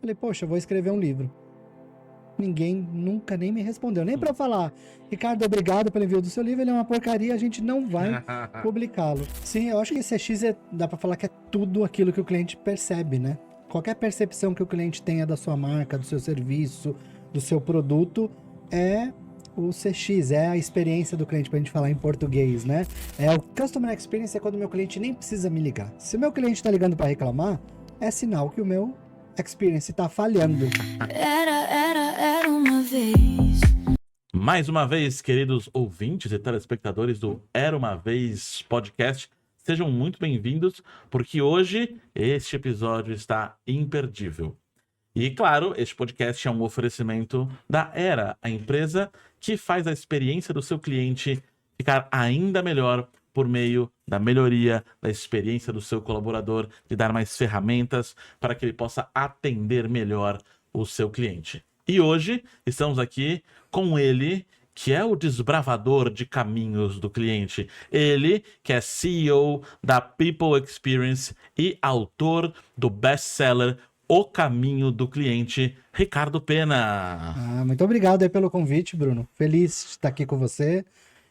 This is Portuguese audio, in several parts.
Falei, poxa, eu vou escrever um livro. Ninguém nunca nem me respondeu, nem para falar, Ricardo, obrigado pelo envio do seu livro, ele é uma porcaria, a gente não vai publicá-lo. Sim, eu acho que CX dá para falar que é tudo aquilo que o cliente percebe, né? Qualquer percepção que o cliente tenha da sua marca, do seu serviço, do seu produto, é o CX, é a experiência do cliente, pra gente falar em português, né? É o Customer Experience, é quando o meu cliente nem precisa me ligar. Se o meu cliente tá ligando para reclamar, é sinal que o meu Experience tá falhando. Era uma vez. Mais uma vez, queridos ouvintes e telespectadores do Era Uma Vez Podcast, sejam muito bem-vindos, porque hoje este episódio está imperdível. E, claro, este podcast é um oferecimento da Era, a empresa que faz a experiência do seu cliente ficar ainda melhor por meio da melhoria da experiência do seu colaborador, de dar mais ferramentas para que ele possa atender melhor o seu cliente. E hoje estamos aqui com ele, que é o desbravador de caminhos do cliente. Ele, que é CEO da People Experience e autor do best-seller O Caminho do Cliente, Ricardo Pena. Muito obrigado aí pelo convite, Bruno. Feliz de estar aqui com você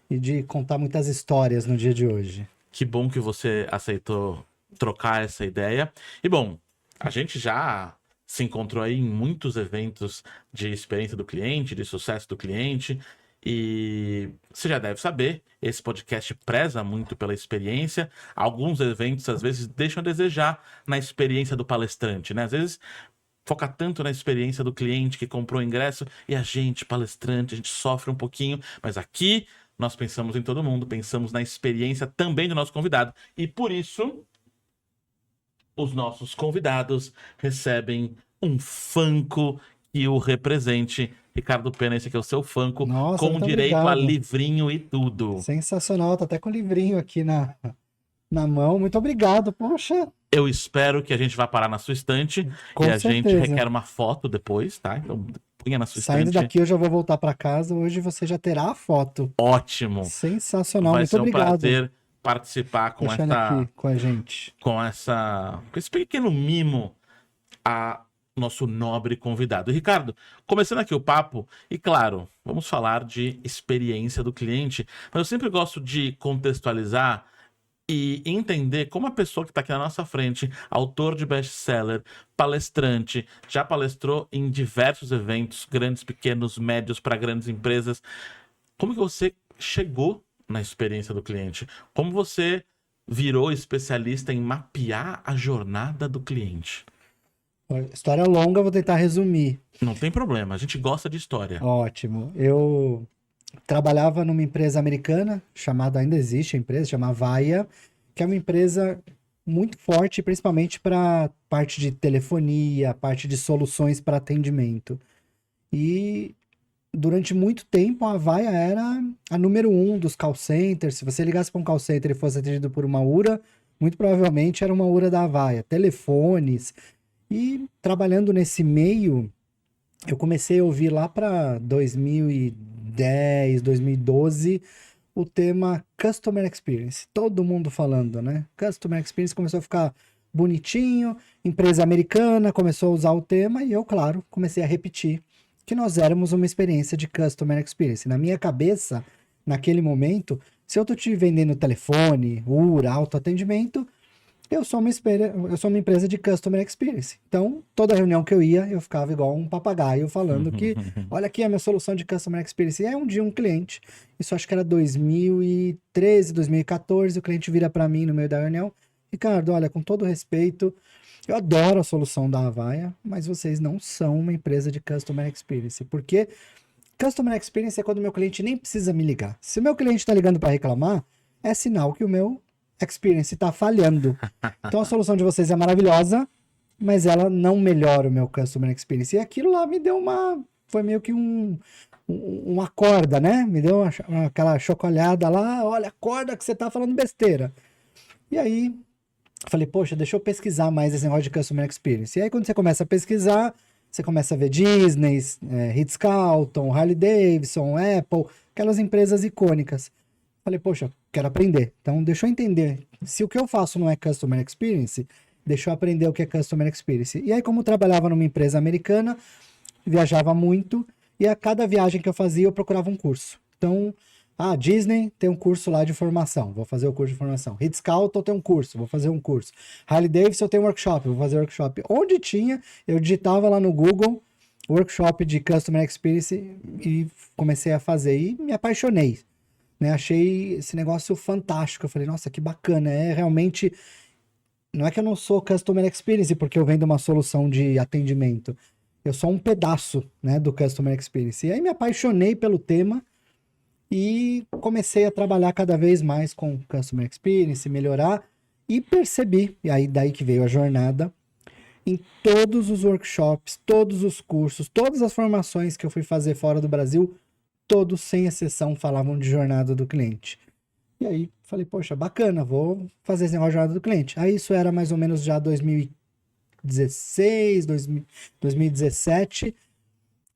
e de contar muitas histórias no dia de hoje. Que bom que você aceitou trocar essa ideia. E bom, a gente já se encontrou aí em muitos eventos de experiência do cliente, de sucesso do cliente. E você já deve saber, esse podcast preza muito pela experiência. Alguns eventos, às vezes, deixam a desejar na experiência do palestrante, né? Às vezes, foca tanto na experiência do cliente que comprou o ingresso e a gente, palestrante, a gente sofre um pouquinho. Mas aqui, nós pensamos em todo mundo, pensamos na experiência também do nosso convidado. E por isso, os nossos convidados recebem um Funko que o represente. Ricardo Pena, esse aqui é o seu Funko, Nossa, com muito direito a obrigado. livrinho e tudo. Sensacional, tá até com o livrinho aqui na mão. Muito obrigado, poxa. Eu espero que a gente vá parar na sua estante Com e a gente certeza. requer uma foto depois, tá? Então, punha na sua Saindo estante. daqui eu já vou voltar para casa. Hoje você já terá a foto. Ótimo. Sensacional, Vai muito ser um obrigado. prazer participar com Deixando aqui com a gente. com esse pequeno mimo a nosso nobre convidado. Ricardo, começando aqui o papo, e claro, vamos falar de experiência do cliente, mas eu sempre gosto de contextualizar e entender como a pessoa que está aqui na nossa frente, autor de best-seller, palestrante, já palestrou em diversos eventos, grandes, pequenos, médios, para grandes empresas. Como que você chegou na experiência do cliente? Como você virou especialista em mapear a jornada do cliente? História longa, vou tentar resumir. Não tem problema, a gente gosta de história. Ótimo. Eu trabalhava numa empresa americana, ainda existe a empresa, chama Avaya, que é uma empresa muito forte, principalmente para parte de telefonia, parte de soluções para atendimento. E durante muito tempo a Avaya era a número 1 dos call centers. Se você ligasse para um call center e fosse atendido por uma URA, muito provavelmente era uma URA da Avaya. Telefones. E trabalhando nesse meio, eu comecei a ouvir lá para 2010, 2012, o tema Customer Experience. Todo mundo falando, né? Customer Experience começou a ficar bonitinho, empresa americana começou a usar o tema e eu, claro, comecei a repetir que nós éramos uma experiência de Customer Experience. Na minha cabeça, naquele momento, se eu tô te vendendo telefone, URA, autoatendimento, eu sou uma empresa de Customer Experience. Então, toda reunião que eu ia, eu ficava igual um papagaio falando que, olha aqui a minha solução de Customer Experience. E aí um dia um cliente, isso acho que era 2013, 2014, o cliente vira para mim no meio da reunião, Ricardo, olha, com todo respeito, eu adoro a solução da Avaya, mas vocês não são uma empresa de Customer Experience. Porque Customer Experience é quando o meu cliente nem precisa me ligar. Se o meu cliente está ligando para reclamar, é sinal que o meu Experience está falhando. Então a solução de vocês é maravilhosa, mas ela não melhora o meu Customer Experience. E aquilo lá me deu foi meio que uma corda, né? Me deu aquela chocolhada lá, olha, acorda que você tá falando besteira. E aí, falei, poxa, deixa eu pesquisar mais esse negócio de Customer Experience. E aí quando você começa a pesquisar, você começa a ver Disney, Ritz-Carlton, Harley-Davidson, Apple, aquelas empresas icônicas. Falei, poxa, quero aprender. Então, deixa eu entender. Se o que eu faço não é Customer Experience, deixa eu aprender o que é Customer Experience. E aí, como eu trabalhava numa empresa americana, viajava muito, e a cada viagem que eu fazia, eu procurava um curso. Então, Disney tem um curso lá de formação, vou fazer o curso de formação. Ritz-Carlton tem um curso, vou fazer um curso. Harley-Davidson tem um workshop, vou fazer workshop. Onde tinha, eu digitava lá no Google, workshop de Customer Experience e comecei a fazer. E me apaixonei, né? Achei esse negócio fantástico. Eu falei, nossa, que bacana. É realmente... Não é que eu não sou Customer Experience porque eu vendo uma solução de atendimento. Eu sou um pedaço, né, do Customer Experience. E aí me apaixonei pelo tema e comecei a trabalhar cada vez mais com Customer Experience, melhorar, e percebi, e aí daí que veio a jornada, em todos os workshops, todos os cursos, todas as formações que eu fui fazer fora do Brasil, todos, sem exceção, falavam de jornada do cliente. E aí falei, poxa, bacana, vou fazer esse negócio de jornada do cliente. Aí isso era mais ou menos já 2016, 2017.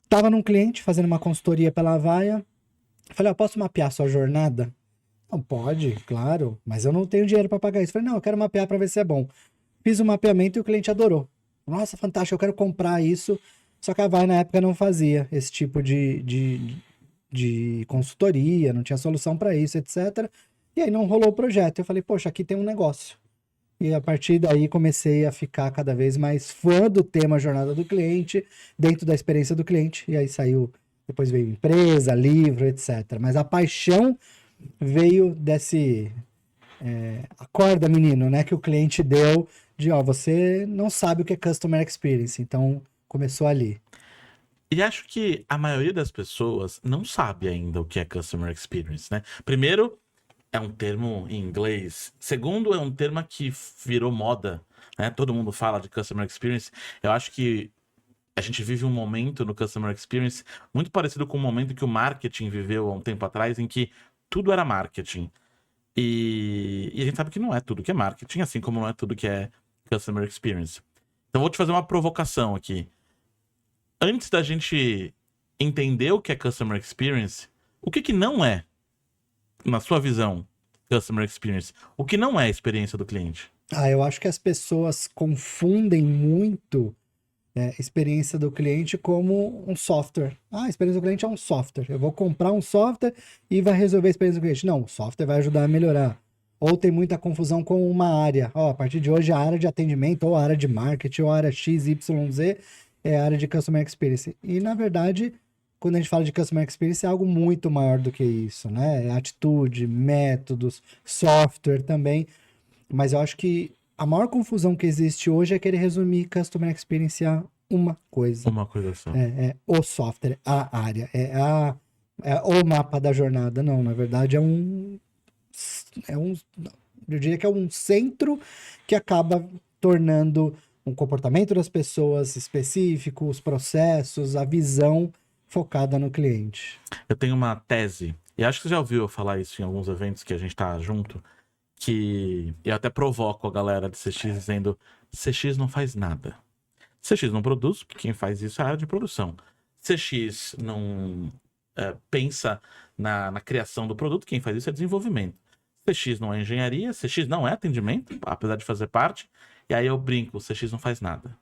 Tava num cliente fazendo uma consultoria pela Avaya. Falei, eu posso mapear sua jornada? Não, pode, claro, mas eu não tenho dinheiro para pagar isso. Falei, não, eu quero mapear para ver se é bom. Fiz o mapeamento e o cliente adorou. Nossa, fantástico, eu quero comprar isso. Só que a Avaya na época não fazia esse tipo de consultoria, não tinha solução para isso, etc. E aí não rolou o projeto. Eu falei, poxa, aqui tem um negócio. E a partir daí comecei a ficar cada vez mais fã do tema jornada do cliente, dentro da experiência do cliente. E aí saiu, depois veio empresa, livro, etc. Mas a paixão veio desse acorda, menino, né? Que o cliente deu de, você não sabe o que é Customer Experience. Então começou ali. E acho que a maioria das pessoas não sabe ainda o que é Customer Experience, né? Primeiro, é um termo em inglês. Segundo, é um termo que virou moda, né? Todo mundo fala de Customer Experience. Eu acho que a gente vive um momento no Customer Experience muito parecido com o momento que o marketing viveu há um tempo atrás, em que tudo era marketing. E a gente sabe que não é tudo que é marketing, assim como não é tudo que é Customer Experience. Então vou te fazer uma provocação aqui. Antes da gente entender o que é Customer Experience, o que não é, na sua visão, Customer Experience? O que não é a experiência do cliente? Eu acho que as pessoas confundem muito experiência do cliente como um software. A experiência do cliente é um software. Eu vou comprar um software e vai resolver a experiência do cliente. Não, o software vai ajudar a melhorar. Ou tem muita confusão com uma área. A partir de hoje, a área de atendimento, ou a área de marketing, ou a área XYZ é a área de Customer Experience. E, na verdade, quando a gente fala de Customer Experience, é algo muito maior do que isso, né? É atitude, métodos, software também. Mas eu acho que a maior confusão que existe hoje é querer resumir Customer Experience a uma coisa. Uma coisa só. É o software, a área, é o mapa da jornada. Não, na verdade eu diria que é um centro que acaba tornando um comportamento das pessoas específico, os processos, a visão focada no cliente. Eu tenho uma tese, e acho que você já ouviu eu falar isso em alguns eventos que a gente tá junto, que eu até provoco a galera de CX dizendo: CX não faz nada. CX não produz, porque quem faz isso é a área de produção. CX não pensa na criação do produto, quem faz isso é desenvolvimento. CX não é engenharia, CX não é atendimento, apesar de fazer parte. E aí eu brinco, o CX não faz nada.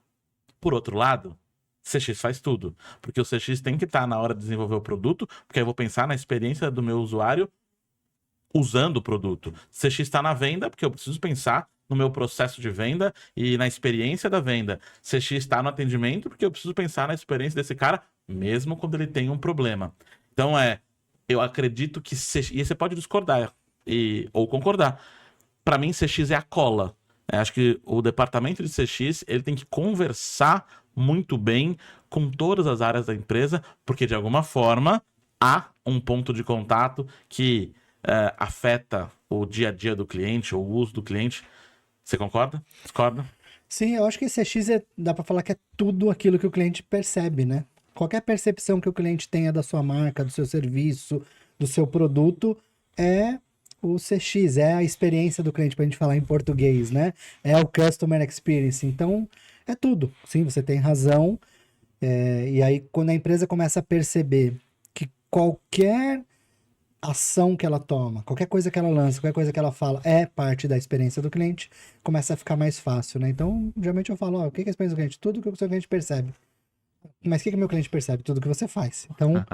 Por outro lado, CX faz tudo, porque o CX tem que estar na hora de desenvolver o produto, porque aí eu vou pensar na experiência do meu usuário usando o produto. CX está na venda, porque eu preciso pensar no meu processo de venda e na experiência da venda. CX está no atendimento, porque eu preciso pensar na experiência desse cara, mesmo quando ele tem um problema. Então eu acredito que CX, e você pode discordar ou concordar. Para mim, CX é a cola. Acho que o departamento de CX ele tem que conversar muito bem com todas as áreas da empresa, porque de alguma forma há um ponto de contato que afeta o dia a dia do cliente, ou o uso do cliente. Você concorda? Discorda? Sim, eu acho que CX dá para falar que é tudo aquilo que o cliente percebe, né? Qualquer percepção que o cliente tenha da sua marca, do seu serviço, do seu produto, é o CX, é a experiência do cliente, para a gente falar em português, né? É o Customer Experience. Então, é tudo. Sim, você tem razão. E aí, quando a empresa começa a perceber que qualquer ação que ela toma, qualquer coisa que ela lança, qualquer coisa que ela fala é parte da experiência do cliente, começa a ficar mais fácil, né? Então, geralmente eu falo, ó, o que é a experiência do cliente? Tudo que o seu cliente percebe. Mas o que o meu cliente percebe? Tudo que você faz. Então,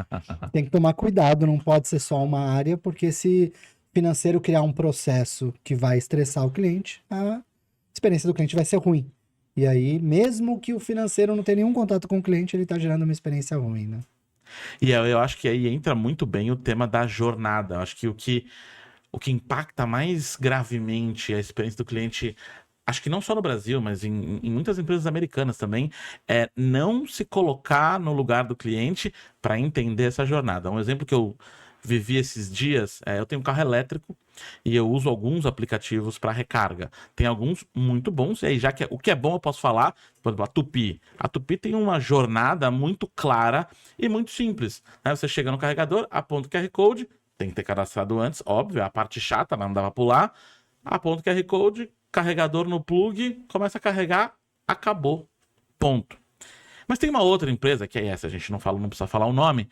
tem que tomar cuidado, não pode ser só uma área, porque se financeiro criar um processo que vai estressar o cliente, a experiência do cliente vai ser ruim. E aí, mesmo que o financeiro não tenha nenhum contato com o cliente, ele está gerando uma experiência ruim, né? E eu acho que aí entra muito bem o tema da jornada. Eu acho que o que impacta mais gravemente a experiência do cliente, acho que não só no Brasil, mas em muitas empresas americanas também, é não se colocar no lugar do cliente para entender essa jornada. Um exemplo que eu vivi esses dias, eu tenho um carro elétrico e eu uso alguns aplicativos para recarga. Tem alguns muito bons, e aí já que o que é bom eu posso falar, por exemplo, a Tupi. A Tupi tem uma jornada muito clara e muito simples. Aí você chega no carregador, aponta o QR Code, tem que ter cadastrado antes, óbvio, é a parte chata, não dava pra pular. Aponta o QR Code, carregador no plug, começa a carregar, acabou. Ponto. Mas tem uma outra empresa, que é essa, a gente não precisa falar o nome,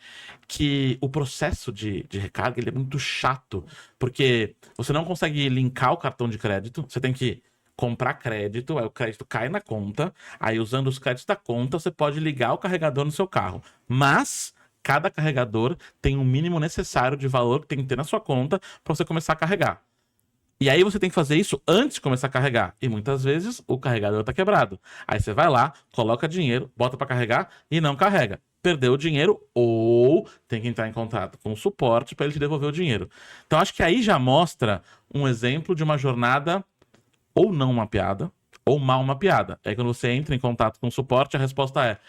que o processo de recarga ele é muito chato, porque você não consegue linkar o cartão de crédito, você tem que comprar crédito, aí o crédito cai na conta, aí usando os créditos da conta você pode ligar o carregador no seu carro. Mas cada carregador tem um mínimo necessário de valor que tem que ter na sua conta para você começar a carregar. E aí você tem que fazer isso antes de começar a carregar. E muitas vezes o carregador tá quebrado. Aí você vai lá, coloca dinheiro, bota para carregar e não carrega. Perdeu o dinheiro ou tem que entrar em contato com o suporte para ele te devolver o dinheiro. Então acho que aí já mostra um exemplo de uma jornada ou não mapeada ou mal mapeada. Aí quando você entra em contato com o suporte, a resposta é...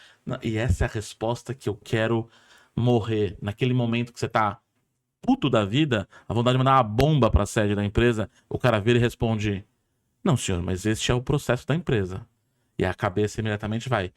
E essa é a resposta que eu quero morrer. Naquele momento que você tá puto da vida, a vontade de mandar uma bomba pra sede da empresa, o cara vira e responde: não, senhor, mas este é o processo da empresa. E a cabeça imediatamente vai: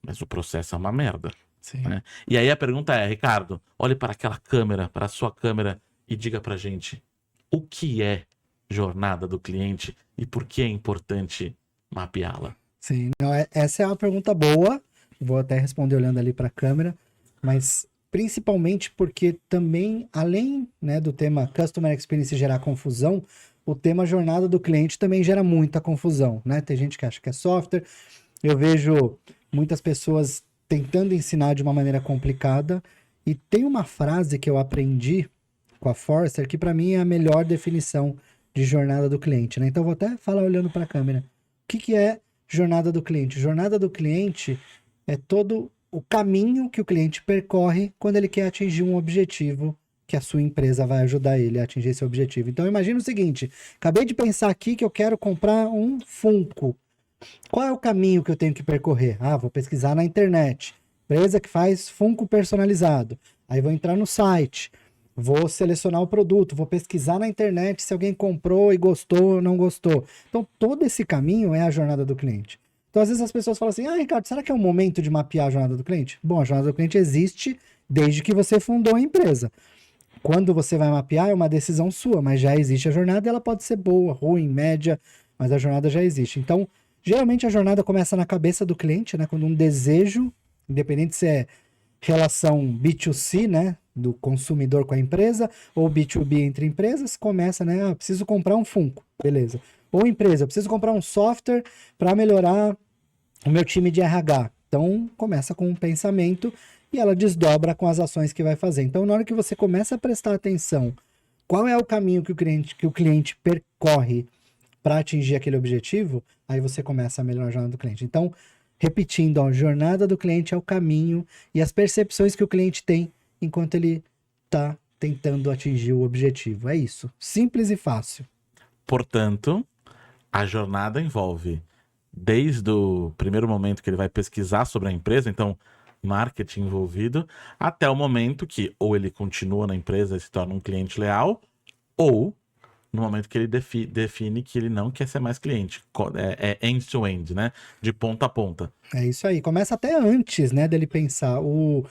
mas o processo é uma merda. Sim. Né? E aí a pergunta é: Ricardo, olhe para aquela câmera, para a sua câmera, e diga pra gente o que é jornada do cliente e por que é importante mapeá-la. Sim, não, essa é uma pergunta boa, vou até responder olhando ali para a câmera, mas principalmente porque também, além, né, do tema Customer Experience gerar confusão, o tema jornada do cliente também gera muita confusão, né? Tem gente que acha que é software, eu vejo muitas pessoas tentando ensinar de uma maneira complicada, e tem uma frase que eu aprendi com a Forrester que para mim é a melhor definição de jornada do cliente, né? Então eu vou até falar olhando para a câmera. O que é jornada do cliente? Jornada do cliente é todo o caminho que o cliente percorre quando ele quer atingir um objetivo que a sua empresa vai ajudar ele a atingir esse objetivo. Então imagina o seguinte, acabei de pensar aqui que eu quero comprar um Funko. Qual é o caminho que eu tenho que percorrer? Vou pesquisar na internet. Empresa que faz Funko personalizado. Aí vou entrar no site, vou selecionar o produto, vou pesquisar na internet se alguém comprou e gostou ou não gostou. Então todo esse caminho é a jornada do cliente. Então, às vezes as pessoas falam assim, Ricardo, será que é o momento de mapear a jornada do cliente? Bom, a jornada do cliente existe desde que você fundou a empresa. Quando você vai mapear, é uma decisão sua, mas já existe a jornada, ela pode ser boa, ruim, média, mas a jornada já existe. Então, geralmente a jornada começa na cabeça do cliente, né? Quando um desejo, independente se é relação B2C, né? Do consumidor com a empresa, ou B2B entre empresas, começa, né? Preciso comprar um Funko, beleza. Ou empresa, eu preciso comprar um software para melhorar o meu time de RH. Então, começa com um pensamento e ela desdobra com as ações que vai fazer. Então, na hora que você começa a prestar atenção, qual é o caminho que o cliente percorre para atingir aquele objetivo, aí você começa a melhorar a jornada do cliente. Então, repetindo, a jornada do cliente é o caminho e as percepções que o cliente tem enquanto ele está tentando atingir o objetivo. É isso. Simples e fácil. Portanto, a jornada envolve desde o primeiro momento que ele vai pesquisar sobre a empresa, então marketing envolvido, até o momento que ou ele continua na empresa e se torna um cliente leal, ou no momento que ele define que ele não quer ser mais cliente. É end-to-end, né? De ponta a ponta. É isso aí. Começa até antes, né, dele pensar. O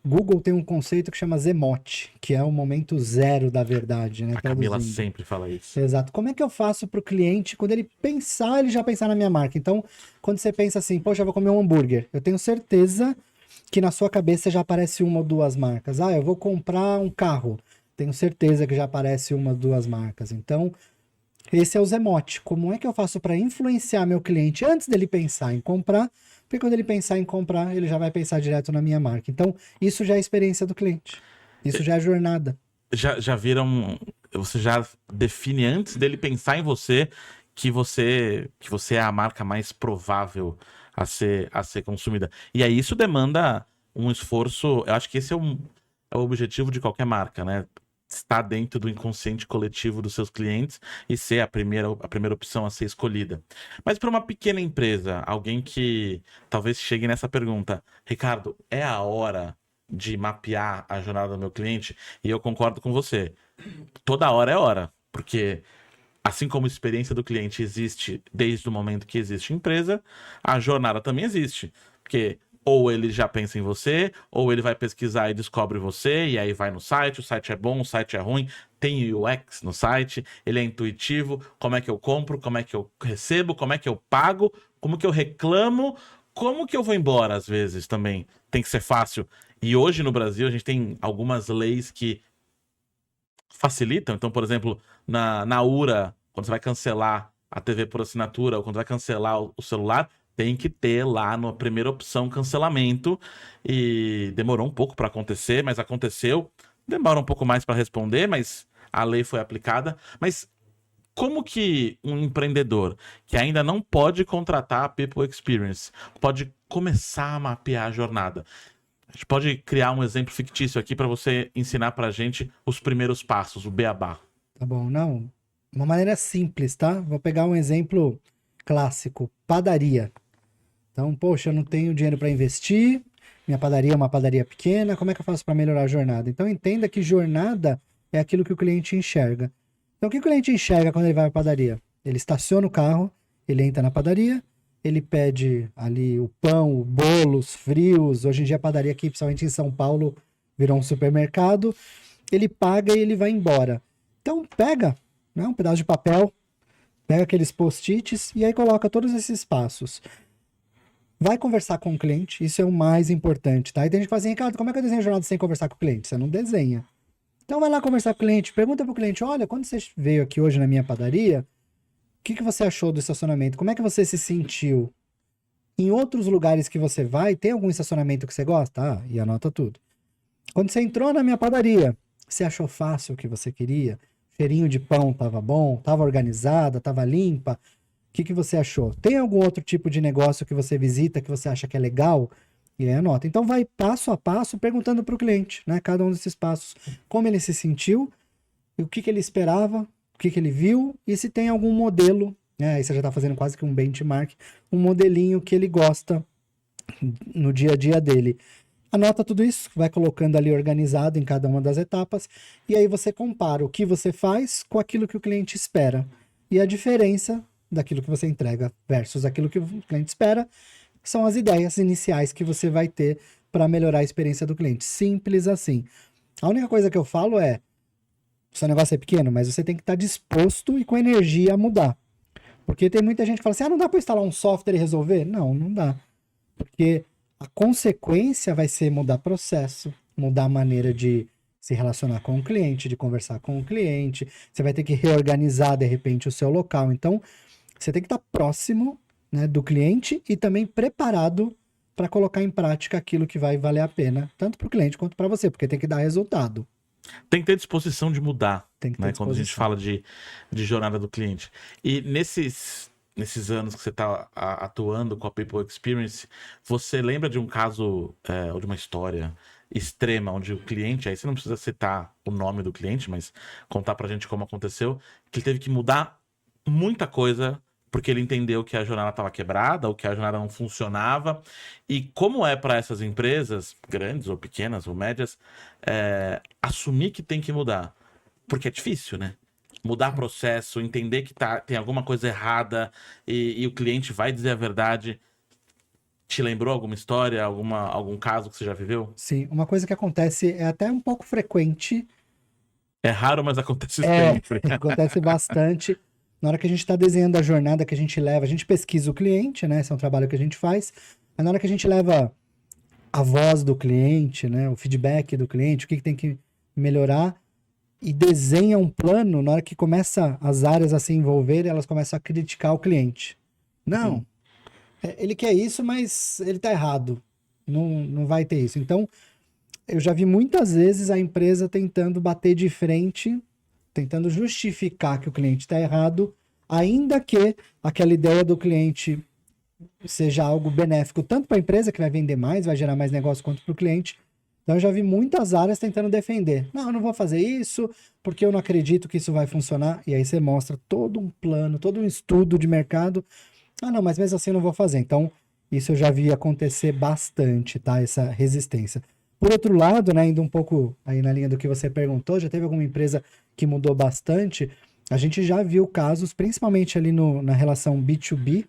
Google tem um conceito que chama Zemote, que é o momento zero da verdade, né? A Camila traduzindo. sempre fala isso. Exato. Como é que eu faço para o cliente, quando ele pensar, ele já pensar na minha marca? Então, quando você pensa assim, poxa, eu vou comer um hambúrguer, eu tenho certeza que na sua cabeça já aparece uma ou duas marcas. Eu vou comprar um carro. tenho certeza que já aparece uma, duas marcas. Então, esse é o Zemote. Como é que eu faço para influenciar meu cliente antes dele pensar em comprar? Porque quando ele pensar em comprar, ele já vai pensar direto na minha marca. Então, isso já é a experiência do cliente. Isso já é a jornada. Já viram. Você já define antes dele pensar em você que você é a marca mais provável a ser consumida. E aí isso demanda um esforço. Eu acho que esse é o objetivo de qualquer marca, né? Estar dentro do inconsciente coletivo dos seus clientes e ser a primeira opção a ser escolhida. Mas para uma pequena empresa, alguém que talvez chegue nessa pergunta, Ricardo, é a hora de mapear a jornada do meu cliente? E eu concordo com você. Toda hora é hora, porque assim como a experiência do cliente existe desde o momento que existe empresa, a jornada também existe. Porque ou ele já pensa em você, ou ele vai pesquisar e descobre você, e aí vai no site, o site é bom, o site é ruim, tem UX no site, ele é intuitivo, como é que eu compro, como é que eu recebo, como é que eu pago, como que eu reclamo, como que eu vou embora às vezes também. Tem que ser fácil. E hoje no Brasil a gente tem algumas leis que facilitam. Então, por exemplo, na URA, quando você vai cancelar a TV por assinatura ou quando vai cancelar o celular, tem que ter lá na primeira opção cancelamento. E demorou um pouco para acontecer, mas aconteceu. Demora um pouco mais para responder, mas a lei foi aplicada. Mas como que um empreendedor que ainda não pode contratar a People Experience pode começar a mapear a jornada? A gente pode criar um exemplo fictício aqui para você ensinar para a gente os primeiros passos, o beabá. Tá bom? Não. Uma maneira simples, tá? Vou pegar um exemplo clássico: padaria. Então, poxa, eu não tenho dinheiro para investir, minha padaria é uma padaria pequena, como é que eu faço para melhorar a jornada? Então, entenda que jornada é aquilo que o cliente enxerga. Então, o que o cliente enxerga quando ele vai à padaria? Ele estaciona o carro, ele entra na padaria, ele pede ali o pão, o bolo, os frios. Hoje em dia a padaria aqui, principalmente em São Paulo, virou um supermercado. Ele paga e ele vai embora. Então, pega, né, um pedaço de papel, pega aqueles post-its e aí coloca todos esses passos. Vai conversar com o cliente, isso é o mais importante, tá? E tem gente que fala assim, Ricardo, como é que eu desenho a jornada sem conversar com o cliente? Você não desenha. Então vai lá conversar com o cliente, pergunta pro cliente, olha, quando você veio aqui hoje na minha padaria, o que você achou do estacionamento? Como é que você se sentiu? Em outros lugares que você vai, tem algum estacionamento que você gosta? Ah, e anota tudo. Quando você entrou na minha padaria, você achou fácil o que você queria? Cheirinho de pão tava bom? Tava organizada? Tava limpa? O que você achou? Tem algum outro tipo de negócio que você visita que você acha que é legal? E aí anota. Então vai passo a passo perguntando para o cliente, né? Cada um desses passos, como ele se sentiu, o que ele esperava, o que ele viu e se tem algum modelo, né? Aí você já está fazendo quase que um benchmark, um modelinho que ele gosta no dia a dia dele. Anota tudo isso, vai colocando ali organizado em cada uma das etapas e aí você compara o que você faz com aquilo que o cliente espera. E a diferença daquilo que você entrega versus aquilo que o cliente espera são as ideias iniciais que você vai ter para melhorar a experiência do cliente. Simples assim. A única coisa que eu falo é, seu negócio é pequeno, mas você tem que estar disposto e com energia a mudar. Porque tem muita gente que fala assim, não dá para instalar um software e resolver? Não, não dá. Porque a consequência vai ser mudar processo, mudar a maneira de se relacionar com o cliente, de conversar com o cliente. Você vai ter que reorganizar, de repente, o seu local. Então, você tem que estar próximo, né, do cliente e também preparado para colocar em prática aquilo que vai valer a pena, tanto para o cliente quanto para você, porque tem que dar resultado. Tem que ter disposição de mudar, Tem que ter né? Quando a gente disposição. fala de jornada do cliente. E nesses anos que você está atuando com a People Experience, você lembra de um caso ou de uma história extrema onde o cliente, aí você não precisa citar o nome do cliente, mas contar pra gente como aconteceu, que ele teve que mudar muita coisa porque ele entendeu que a jornada estava quebrada ou que a jornada não funcionava. E como é para essas empresas, grandes ou pequenas ou médias, assumir que tem que mudar? Porque é difícil, né? Mudar processo, entender que tem alguma coisa errada e o cliente vai dizer a verdade. Te lembrou alguma história, algum caso que você já viveu? Sim, uma coisa que acontece é até um pouco frequente, É raro, mas acontece sempre. acontece bastante. Na hora que a gente está desenhando a jornada que a gente leva, a gente pesquisa o cliente, né? Esse é um trabalho que a gente faz. Mas na hora que a gente leva a voz do cliente, né? O feedback do cliente, o que tem que melhorar, e desenha um plano, na hora que começa as áreas a se envolverem, elas começam a criticar o cliente. Não, ele quer isso, mas ele tá errado. Não vai ter isso. Então, eu já vi muitas vezes a empresa tentando bater de frente, tentando justificar que o cliente está errado, ainda que aquela ideia do cliente seja algo benéfico, tanto para a empresa, que vai vender mais, vai gerar mais negócio, quanto para o cliente. Então, eu já vi muitas áreas tentando defender. Não, eu não vou fazer isso, porque eu não acredito que isso vai funcionar. E aí você mostra todo um plano, todo um estudo de mercado. Ah, não, mas mesmo assim eu não vou fazer. Então, isso eu já vi acontecer bastante, tá? Essa resistência. Por outro lado, né, indo um pouco aí na linha do que você perguntou, já teve alguma empresa que mudou bastante? A gente já viu casos, principalmente ali na relação B2B.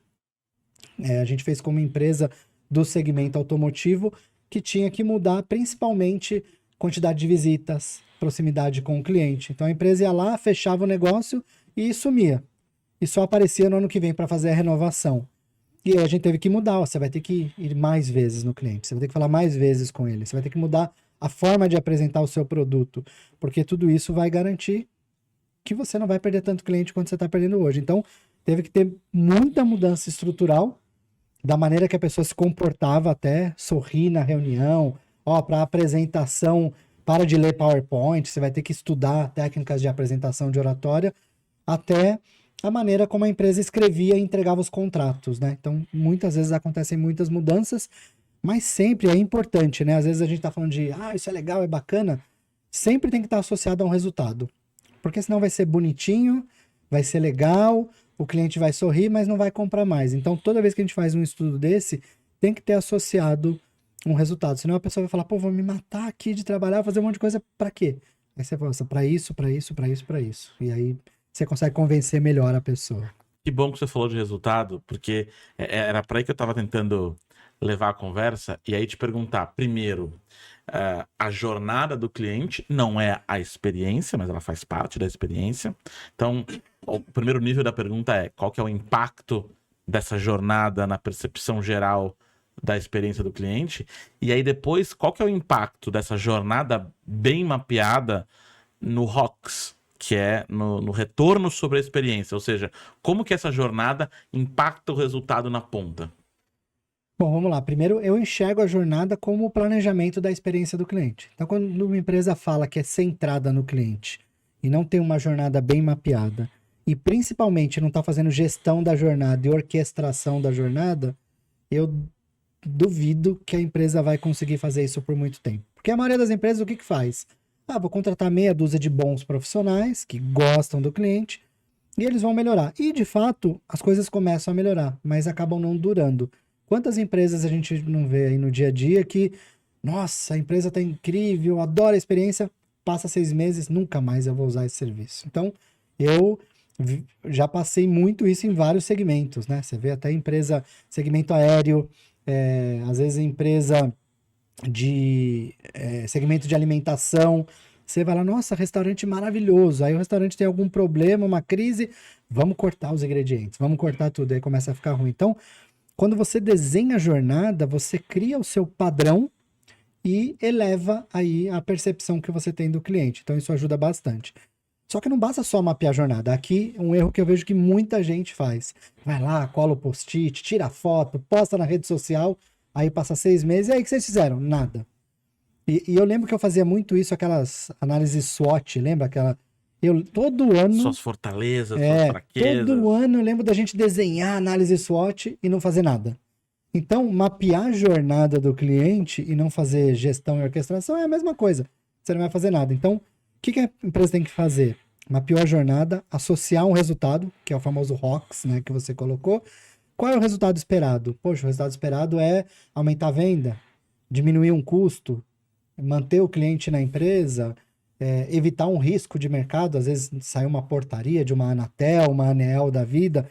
A gente fez como empresa do segmento automotivo, que tinha que mudar principalmente quantidade de visitas, proximidade com o cliente. Então a empresa ia lá, fechava o negócio e sumia. E só aparecia no ano que vem para fazer a renovação. E aí a gente teve que mudar, ó, você vai ter que ir mais vezes no cliente, você vai ter que falar mais vezes com ele, você vai ter que mudar a forma de apresentar o seu produto, porque tudo isso vai garantir que você não vai perder tanto cliente quanto você está perdendo hoje. Então, teve que ter muita mudança estrutural, da maneira que a pessoa se comportava, até sorrir na reunião, ó, para apresentação, para de ler PowerPoint, você vai ter que estudar técnicas de apresentação de oratória, até a maneira como a empresa escrevia e entregava os contratos, né? Então, muitas vezes acontecem muitas mudanças, mas sempre é importante, né? Às vezes a gente tá falando de, isso é legal, é bacana, sempre tem que estar associado a um resultado, porque senão vai ser bonitinho, vai ser legal, o cliente vai sorrir, mas não vai comprar mais. Então, toda vez que a gente faz um estudo desse, tem que ter associado um resultado, senão a pessoa vai falar, pô, vou me matar aqui de trabalhar, fazer um monte de coisa, pra quê? Aí você fala, pra isso, pra isso, pra isso, pra isso. E aí você consegue convencer melhor a pessoa. Que bom que você falou de resultado, porque era para aí que eu estava tentando levar a conversa, e aí te perguntar, primeiro, a jornada do cliente não é a experiência, mas ela faz parte da experiência. Então, o primeiro nível da pergunta é, qual que é o impacto dessa jornada na percepção geral da experiência do cliente? E aí depois, qual que é o impacto dessa jornada bem mapeada no ROX, que é no retorno sobre a experiência, ou seja, como que essa jornada impacta o resultado na ponta? Bom, vamos lá. Primeiro, eu enxergo a jornada como o planejamento da experiência do cliente. Então, quando uma empresa fala que é centrada no cliente e não tem uma jornada bem mapeada, e principalmente não está fazendo gestão da jornada e orquestração da jornada, eu duvido que a empresa vai conseguir fazer isso por muito tempo. Porque a maioria das empresas, o que faz? Vou contratar meia dúzia de bons profissionais que gostam do cliente e eles vão melhorar. E, de fato, as coisas começam a melhorar, mas acabam não durando. Quantas empresas a gente não vê aí no dia a dia que, nossa, a empresa tá incrível, adoro a experiência, passa 6 meses, nunca mais eu vou usar esse serviço. Então, eu já passei muito isso em vários segmentos, né? Você vê até empresa, segmento aéreo, às vezes empresa de segmento de alimentação, você vai lá, nossa, restaurante maravilhoso, aí o restaurante tem algum problema, uma crise, vamos cortar os ingredientes, vamos cortar tudo, aí começa a ficar ruim. Então, quando você desenha a jornada, você cria o seu padrão e eleva aí a percepção que você tem do cliente. Então, isso ajuda bastante. Só que não basta só mapear a jornada. Aqui, um erro que eu vejo que muita gente faz. Vai lá, cola o post-it, tira a foto, posta na rede social, aí passa 6 meses, e aí o que vocês fizeram? Nada. E eu lembro que eu fazia muito isso, aquelas análises SWOT, lembra? Todo ano... Suas fortalezas, suas fraquezas. Todo ano eu lembro da gente desenhar análise SWOT e não fazer nada. Então, mapear a jornada do cliente e não fazer gestão e orquestração é a mesma coisa. Você não vai fazer nada. Então, o que a empresa tem que fazer? Mapear a jornada, associar um resultado, que é o famoso ROX, né, que você colocou. Qual é o resultado esperado? Poxa, o resultado esperado é aumentar a venda, diminuir um custo, manter o cliente na empresa, evitar um risco de mercado. Às vezes sai uma portaria de uma Anatel, uma Aneel da vida.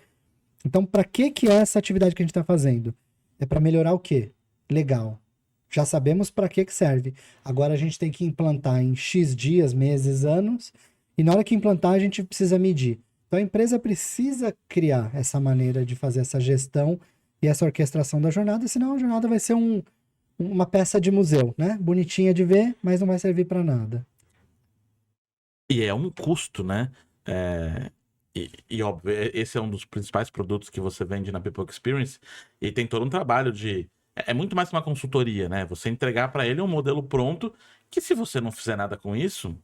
Então, para que é essa atividade que a gente está fazendo? É para melhorar o quê? Legal. Já sabemos para que serve. Agora a gente tem que implantar em X dias, meses, anos, e na hora que implantar a gente precisa medir. Então a empresa precisa criar essa maneira de fazer essa gestão e essa orquestração da jornada, senão a jornada vai ser uma peça de museu, né? Bonitinha de ver, mas não vai servir para nada. E é um custo, né? Óbvio, esse é um dos principais produtos que você vende na People Experience e tem todo um trabalho de... É muito mais que uma consultoria, né? Você entregar para ele um modelo pronto que se você não fizer nada com isso,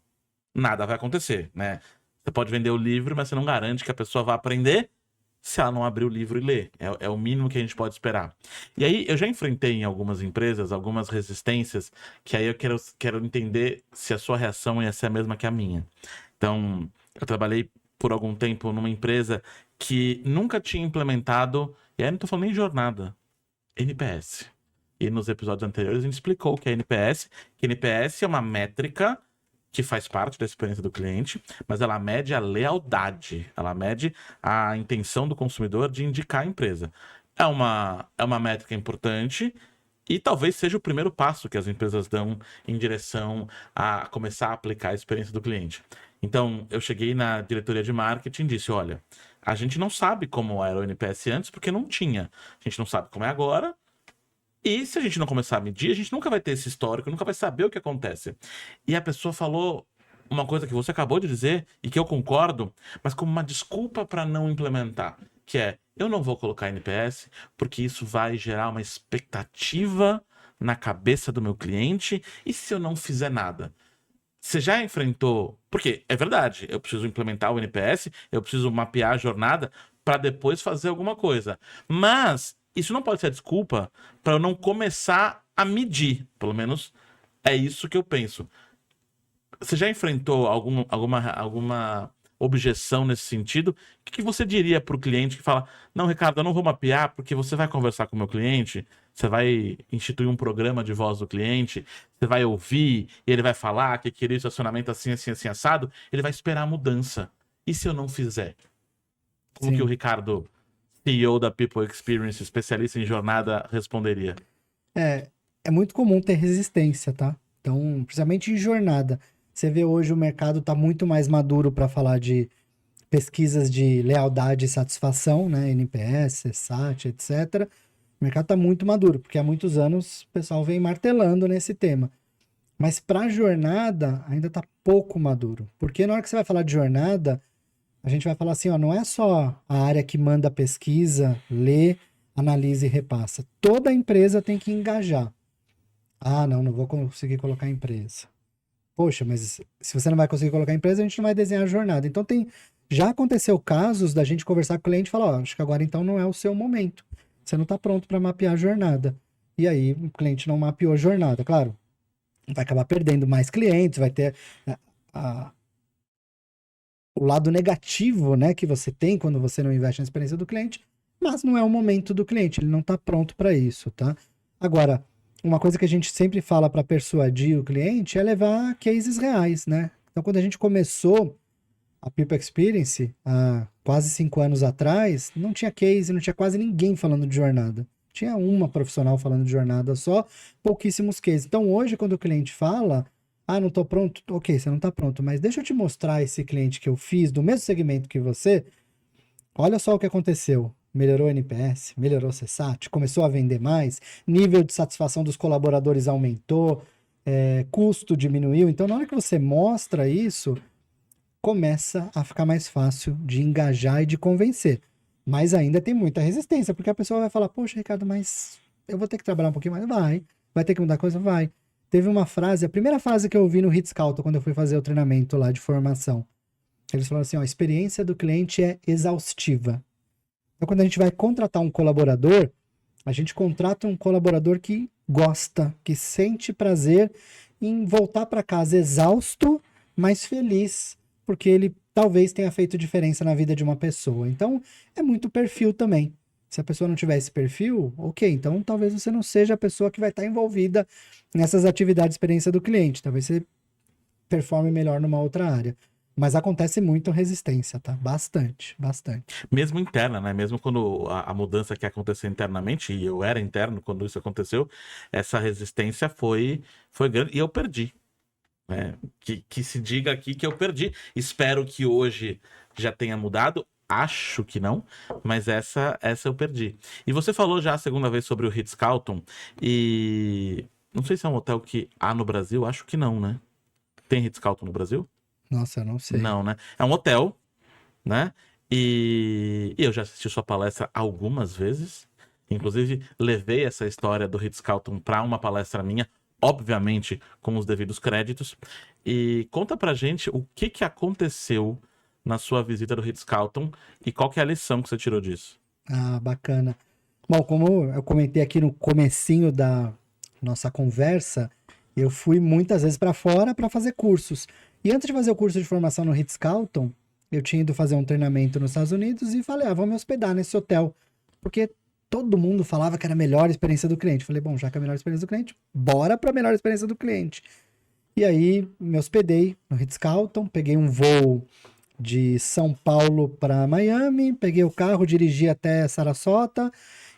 nada vai acontecer, né? Você pode vender o livro, mas você não garante que a pessoa vá aprender se ela não abrir o livro e ler. É o mínimo que a gente pode esperar. E aí, eu já enfrentei em algumas empresas, algumas resistências, que aí eu quero entender se a sua reação ia ser a mesma que a minha. Então, eu trabalhei por algum tempo numa empresa que nunca tinha implementado, e aí não tô falando nem de jornada, NPS. E nos episódios anteriores a gente explicou o que é NPS, que NPS é uma métrica que faz parte da experiência do cliente, mas ela mede a lealdade, ela mede a intenção do consumidor de indicar a empresa. É uma métrica importante e talvez seja o primeiro passo que as empresas dão em direção a começar a aplicar a experiência do cliente. Então, eu cheguei na diretoria de marketing e disse, olha, a gente não sabe como era o NPS antes porque não tinha. A gente não sabe como é agora. E se a gente não começar a medir, a gente nunca vai ter esse histórico, nunca vai saber o que acontece. E a pessoa falou uma coisa que você acabou de dizer e que eu concordo, mas como uma desculpa para não implementar, que é, eu não vou colocar NPS porque isso vai gerar uma expectativa na cabeça do meu cliente e se eu não fizer nada? Você já enfrentou... Porque é verdade, eu preciso implementar o NPS, eu preciso mapear a jornada para depois fazer alguma coisa. Mas isso não pode ser a desculpa para eu não começar a medir. Pelo menos é isso que eu penso. Você já enfrentou alguma objeção nesse sentido? O que você diria para o cliente que fala, não, Ricardo, eu não vou mapear porque você vai conversar com o meu cliente, você vai instituir um programa de voz do cliente, você vai ouvir e ele vai falar que queria estacionamento assim, assim, assim, assado, ele vai esperar a mudança. E se eu não fizer? Como Sim. que o Ricardo, CEO da People Experience, especialista em jornada, responderia? É muito comum ter resistência, tá? Então, principalmente em jornada. Você vê hoje o mercado está muito mais maduro para falar de pesquisas de lealdade e satisfação, né? NPS, SAT, etc. O mercado está muito maduro, porque há muitos anos o pessoal vem martelando nesse tema. Mas para jornada ainda está pouco maduro. Porque na hora que você vai falar de jornada, a gente vai falar assim, ó, não é só a área que manda a pesquisa, lê, analisa e repassa. Toda a empresa tem que engajar. Ah, não vou conseguir colocar a empresa. Poxa, mas se você não vai conseguir colocar a empresa, a gente não vai desenhar a jornada. Então já aconteceu casos da gente conversar com o cliente e falar, ó, acho que agora então não é o seu momento. Você não está pronto para mapear a jornada. E aí o cliente não mapeou a jornada. Claro, vai acabar perdendo mais clientes, vai ter o lado negativo, né, que você tem quando você não investe na experiência do cliente, mas não é o momento do cliente, ele não está pronto para isso, tá? Agora, uma coisa que a gente sempre fala para persuadir o cliente é levar cases reais, né? Então, quando a gente começou a People Experience, há quase 5 anos atrás, não tinha case, não tinha quase ninguém falando de jornada. Tinha uma profissional falando de jornada só, pouquíssimos cases. Então, hoje, quando o cliente fala, não tô pronto, ok, você não tá pronto, mas deixa eu te mostrar esse cliente que eu fiz, do mesmo segmento que você, olha só o que aconteceu. Melhorou o NPS, melhorou o CSAT, começou a vender mais, nível de satisfação dos colaboradores aumentou, custo diminuiu. Então, na hora que você mostra isso, começa a ficar mais fácil de engajar e de convencer. Mas ainda tem muita resistência, porque a pessoa vai falar, poxa, Ricardo, mas eu vou ter que trabalhar um pouquinho mais? Vai ter que mudar coisa? Vai. Teve uma frase, a primeira frase que eu ouvi no Ritz-Carlton, quando eu fui fazer o treinamento lá de formação. Eles falaram assim, ó, a experiência do cliente é exaustiva. Então, quando a gente vai contratar um colaborador, a gente contrata um colaborador que gosta, que sente prazer em voltar para casa exausto, mas feliz, porque ele talvez tenha feito diferença na vida de uma pessoa. Então, é muito perfil também. Se a pessoa não tiver esse perfil, ok, então talvez você não seja a pessoa que vai estar envolvida nessas atividades de experiência do cliente. Talvez você performe melhor numa outra área. Mas acontece muito resistência, tá? Bastante, bastante. Mesmo interna, né? Mesmo quando a mudança que aconteceu internamente, e eu era interno quando isso aconteceu, essa resistência foi grande e eu perdi. Né? Que se diga aqui que eu perdi. Espero que hoje já tenha mudado. Acho que não, mas essa eu perdi. E você falou já a segunda vez sobre o Ritz-Carlton, e não sei se é um hotel que há no Brasil, acho que não, né? Tem Ritz-Carlton no Brasil? Nossa, eu não sei. Não, né? É um hotel, né? E eu já assisti sua palestra algumas vezes. Inclusive, levei essa história do Ritz-Carlton para uma palestra minha, obviamente com os devidos créditos. E conta pra gente o que que aconteceu na sua visita do Ritz-Carlton e qual que é a lição que você tirou disso. Ah, bacana. Bom, como eu comentei aqui no comecinho da nossa conversa, eu fui muitas vezes para fora para fazer cursos. E antes de fazer o curso de formação no Ritz-Carlton, eu tinha ido fazer um treinamento nos Estados Unidos e falei, vou me hospedar nesse hotel, porque todo mundo falava que era a melhor experiência do cliente. Falei, bom, já que é a melhor experiência do cliente, bora para a melhor experiência do cliente. E aí me hospedei no Ritz-Carlton, peguei um voo de São Paulo para Miami, peguei o carro, dirigi até Sarasota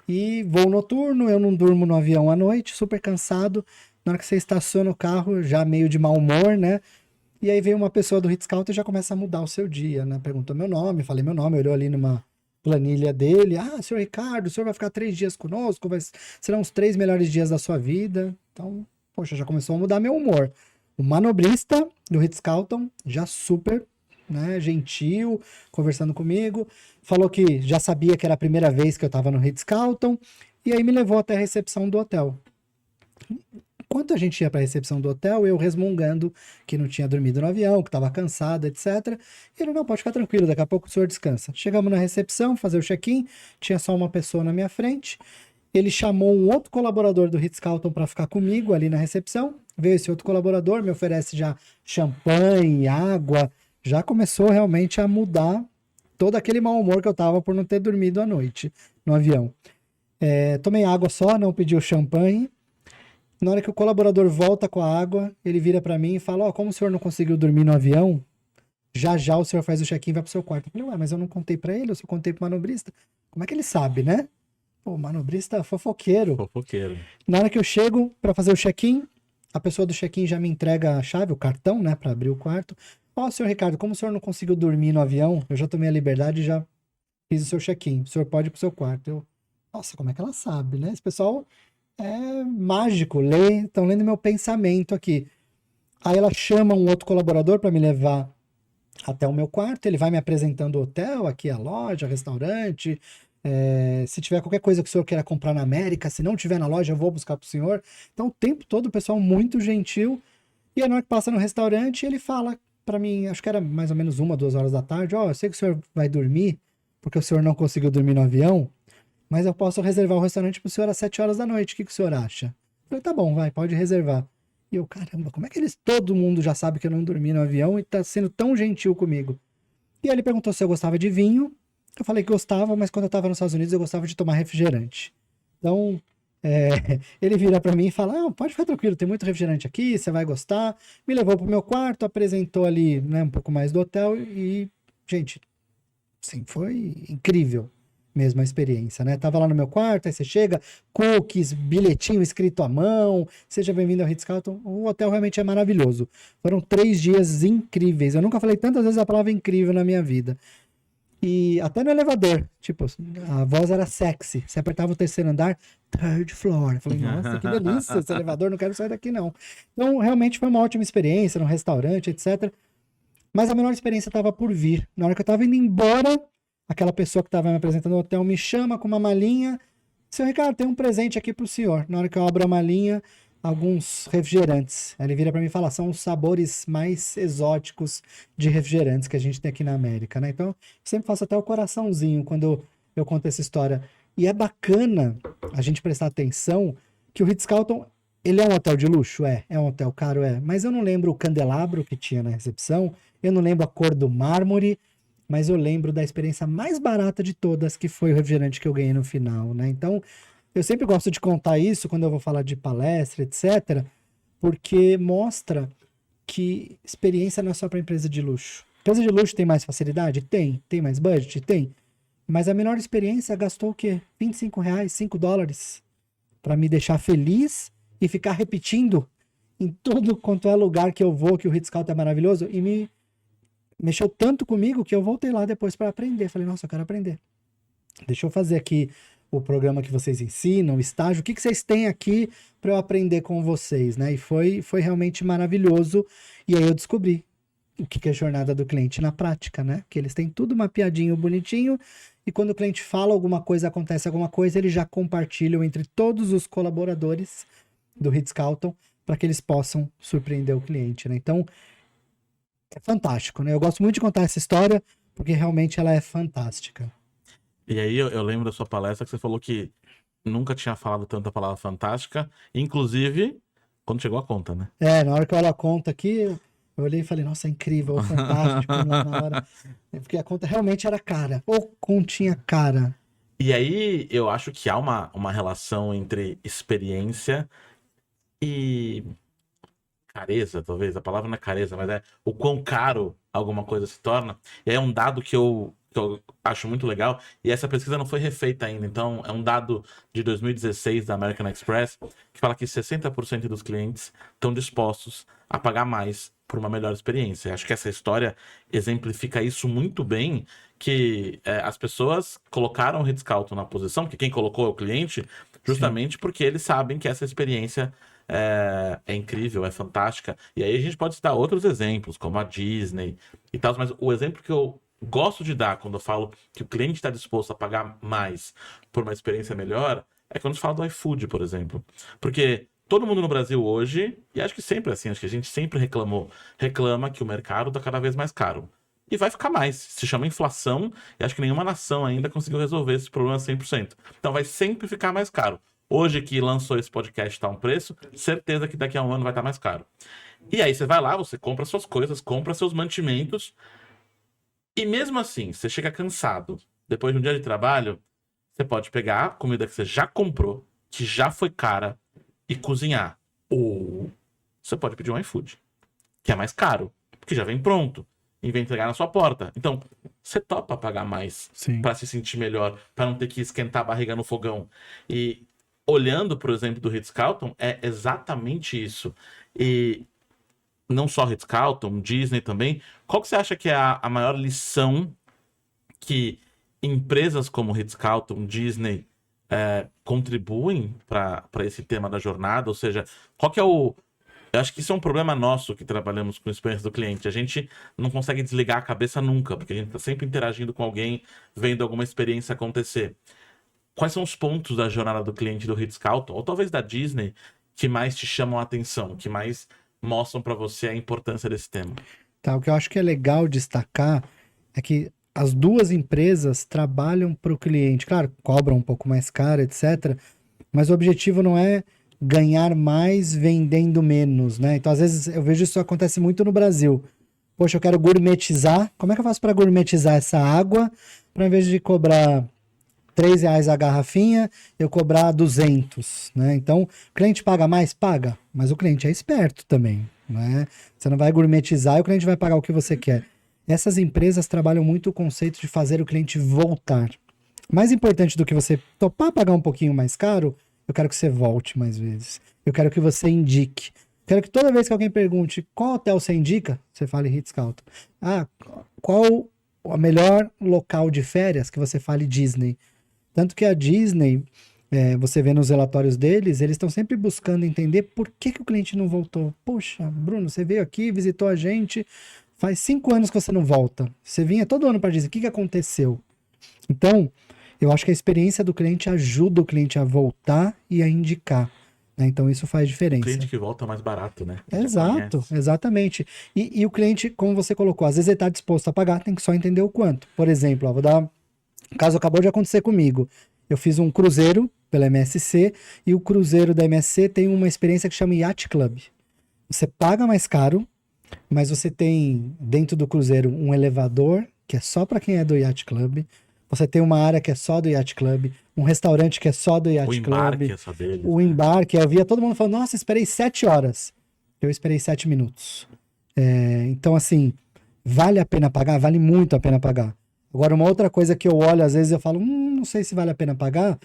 e voo noturno, eu não durmo no avião à noite, super cansado. Na hora que você estaciona o carro, já meio de mau humor, né? E aí veio uma pessoa do Ritz-Carlton e já começa a mudar o seu dia, né? Perguntou meu nome, falei meu nome, olhou ali numa planilha dele. Ah, senhor Ricardo, o senhor vai ficar 3 dias conosco, serão os 3 melhores dias da sua vida. Então, poxa, já começou a mudar meu humor. O manobrista do Ritz-Carlton, já super, né, gentil, conversando comigo, falou que já sabia que era a primeira vez que eu estava no Ritz-Carlton, e aí me levou até a recepção do hotel. Enquanto a gente ia para a recepção do hotel, eu resmungando que não tinha dormido no avião, que estava cansado, etc. E ele, não, pode ficar tranquilo, daqui a pouco o senhor descansa. Chegamos na recepção, fazer o check-in, tinha só uma pessoa na minha frente. Ele chamou um outro colaborador do Ritz-Carlton para ficar comigo ali na recepção. Veio esse outro colaborador, me oferece já champanhe, água. Já começou realmente a mudar todo aquele mau humor que eu tava por não ter dormido à noite no avião. Tomei água só, não pedi o champanhe. Na hora que o colaborador volta com a água, ele vira para mim e fala, como o senhor não conseguiu dormir no avião, já o senhor faz o check-in e vai pro seu quarto. Eu falei, ué, mas eu não contei para ele, eu só contei pro manobrista. Como é que ele sabe, né? Pô, manobrista fofoqueiro. Fofoqueiro. Na hora que eu chego para fazer o check-in, a pessoa do check-in já me entrega a chave, o cartão, né, para abrir o quarto. Senhor Ricardo, como o senhor não conseguiu dormir no avião, eu já tomei a liberdade e já fiz o seu check-in. O senhor pode ir pro seu quarto. Nossa, como é que ela sabe, né? Esse pessoal é mágico, estão lendo meu pensamento aqui. Aí ela chama um outro colaborador para me levar até o meu quarto, ele vai me apresentando o hotel, aqui a loja, restaurante. Se tiver qualquer coisa que o senhor queira comprar na América, se não tiver na loja, eu vou buscar pro senhor. Então, o tempo todo o pessoal muito gentil. E aí, na hora que passa no restaurante, ele fala para mim, acho que era mais ou menos 1, 2 horas da tarde, eu sei que o senhor vai dormir, porque o senhor não conseguiu dormir no avião, mas eu posso reservar o restaurante pro senhor às 7 horas da noite, o que o senhor acha? Eu falei, tá bom, vai, pode reservar. E eu, caramba, como é que todo mundo já sabe que eu não dormi no avião e tá sendo tão gentil comigo? E aí ele perguntou se eu gostava de vinho, eu falei que gostava, mas quando eu tava nos Estados Unidos eu gostava de tomar refrigerante. Então, ele vira pra mim e fala, pode ficar tranquilo, tem muito refrigerante aqui, você vai gostar. Me levou pro meu quarto, apresentou ali, né, um pouco mais do hotel e, gente, sim, foi incrível mesmo a experiência, né? Tava lá no meu quarto, aí você chega, cookies, bilhetinho escrito à mão, seja bem-vindo ao Ritz-Carlton. O hotel realmente é maravilhoso. Foram 3 dias incríveis. Eu nunca falei tantas vezes a palavra incrível na minha vida. E até no elevador, tipo, a voz era sexy. Você apertava o 3º andar, 3rd floor. Eu falei, nossa, que delícia, esse elevador, não quero sair daqui não. Então, realmente foi uma ótima experiência no restaurante, etc. Mas a melhor experiência estava por vir. Na hora que eu estava indo embora, aquela pessoa que estava me apresentando no hotel me chama com uma malinha. Senhor Ricardo, tem um presente aqui pro senhor. Na hora que eu abro a malinha, alguns refrigerantes. Aí ele vira para mim e fala, são os sabores mais exóticos de refrigerantes que a gente tem aqui na América, né? Então, eu sempre faço até o coraçãozinho quando eu conto essa história. E é bacana a gente prestar atenção que o Ritz-Carlton, ele é um hotel de luxo? É um hotel caro? Mas eu não lembro o candelabro que tinha na recepção, eu não lembro a cor do mármore, mas eu lembro da experiência mais barata de todas, que foi o refrigerante que eu ganhei no final, né? Então, eu sempre gosto de contar isso quando eu vou falar de palestra, etc., porque mostra que experiência não é só para empresa de luxo. Empresa de luxo tem mais facilidade? Tem. Tem mais budget? Tem. Mas a menor experiência gastou o quê? R$25, $5 para me deixar feliz e ficar repetindo em todo quanto é lugar que eu vou, que o Ritz-Carlton é maravilhoso, e me mexeu tanto comigo que eu voltei lá depois para aprender. Falei, nossa, eu quero aprender. Deixa eu fazer aqui o programa que vocês ensinam, o estágio, o que vocês têm aqui para eu aprender com vocês, né? E foi realmente maravilhoso. E aí eu descobri o que é jornada do cliente na prática, né? Que eles têm tudo mapeadinho, bonitinho, e quando o cliente fala alguma coisa, acontece alguma coisa, eles já compartilham entre todos os colaboradores do Ritz-Carlton para que eles possam surpreender o cliente, né? Então, é fantástico, né? Eu gosto muito de contar essa história, porque realmente ela é fantástica. E aí eu lembro da sua palestra que você falou que nunca tinha falado tanto a palavra fantástica, inclusive quando chegou a conta, né? Na hora que eu olho a conta aqui, eu olhei e falei, nossa, é incrível, fantástico, lá na hora. Porque a conta realmente era cara, ou continha cara. E aí eu acho que há uma relação entre experiência e careza, talvez. A palavra não é careza, mas é o quão caro alguma coisa se torna. E aí é um dado que eu acho muito legal, e essa pesquisa não foi refeita ainda, então é um dado de 2016 da American Express, que fala que 60% dos clientes estão dispostos a pagar mais por uma melhor experiência. Acho que essa história exemplifica isso muito bem, que as pessoas colocaram o Ritz-Carlton na posição, porque quem colocou é o cliente, justamente porque eles sabem que essa experiência é incrível, é fantástica. E aí a gente pode citar outros exemplos, como a Disney e tal, mas o exemplo que eu gosto de dar quando eu falo que o cliente está disposto a pagar mais por uma experiência melhor, é quando se fala do iFood, por exemplo. Porque todo mundo no Brasil hoje, e acho que sempre assim, acho que a gente sempre reclama que o mercado está cada vez mais caro. E vai ficar mais. Se chama inflação, e acho que nenhuma nação ainda conseguiu resolver esse problema 100%. Então vai sempre ficar mais caro. Hoje que lançou esse podcast está um preço, certeza que daqui a um ano vai estar mais caro. E aí você vai lá, você compra suas coisas, compra seus mantimentos, e mesmo assim, você chega cansado, depois de um dia de trabalho, você pode pegar a comida que você já comprou, que já foi cara, e cozinhar. Ou você pode pedir um iFood, que é mais caro, porque já vem pronto, e vem entregar na sua porta. Então, você topa pagar mais para se sentir melhor, para não ter que esquentar a barriga no fogão. E olhando, por exemplo, do Ritz-Carlton, é exatamente isso. E não só Ritz-Carlton, Disney também. Qual que você acha que é a maior lição que empresas como Ritz-Carlton, Disney contribuem para esse tema da jornada? Ou seja, qual que é o... Eu acho que isso é um problema nosso que trabalhamos com experiência do cliente. A gente não consegue desligar a cabeça nunca, porque a gente está sempre interagindo com alguém, vendo alguma experiência acontecer. Quais são os pontos da jornada do cliente do Ritz-Carlton, ou talvez da Disney, que mais te chamam a atenção, que mais mostram para você a importância desse tema? Tá, o que eu acho que é legal destacar é que as duas empresas trabalham para o cliente. Claro, cobram um pouco mais caro, etc. Mas o objetivo não é ganhar mais vendendo menos, né? Então, às vezes, eu vejo isso acontece muito no Brasil. Poxa, eu quero gourmetizar. Como é que eu faço para gourmetizar essa água? Para, em vez de cobrar R$3 a garrafinha, eu cobrar 200, né? Então, o cliente paga mais? Paga. Mas o cliente é esperto também, né? Você não vai gourmetizar e o cliente vai pagar o que você quer. Essas empresas trabalham muito o conceito de fazer o cliente voltar. Mais importante do que você topar pagar um pouquinho mais caro, eu quero que você volte mais vezes. Eu quero que você indique. Quero que toda vez que alguém pergunte qual hotel você indica, você fale Ritz-Carlton. Ah, qual o melhor local de férias, que você fale Disney. Tanto que a Disney, você vê nos relatórios deles, eles estão sempre buscando entender por que o cliente não voltou. Poxa, Bruno, você veio aqui, visitou a gente, faz 5 anos que você não volta. Você vinha todo ano para Disney, o que aconteceu? Então, eu acho que a experiência do cliente ajuda o cliente a voltar e a indicar, né? Então, isso faz diferença. O cliente que volta é mais barato, né? Exato, exatamente. E o cliente, como você colocou, às vezes ele está disposto a pagar, tem que só entender o quanto. Por exemplo, vou dar um caso acabou de acontecer comigo. Eu fiz um cruzeiro pela MSC e o cruzeiro da MSC tem uma experiência que chama Yacht Club. Você paga mais caro, mas você tem dentro do cruzeiro um elevador que é só para quem é do Yacht Club. Você tem uma área que é só do Yacht Club, um restaurante que é só do Yacht Club. O embarque é só deles. O embarque, eu via todo mundo falando, nossa, esperei 7 horas. Eu esperei 7 minutos. Então, assim, vale a pena pagar? Vale muito a pena pagar. Agora, uma outra coisa que eu olho, às vezes eu falo, não sei se vale a pena pagar,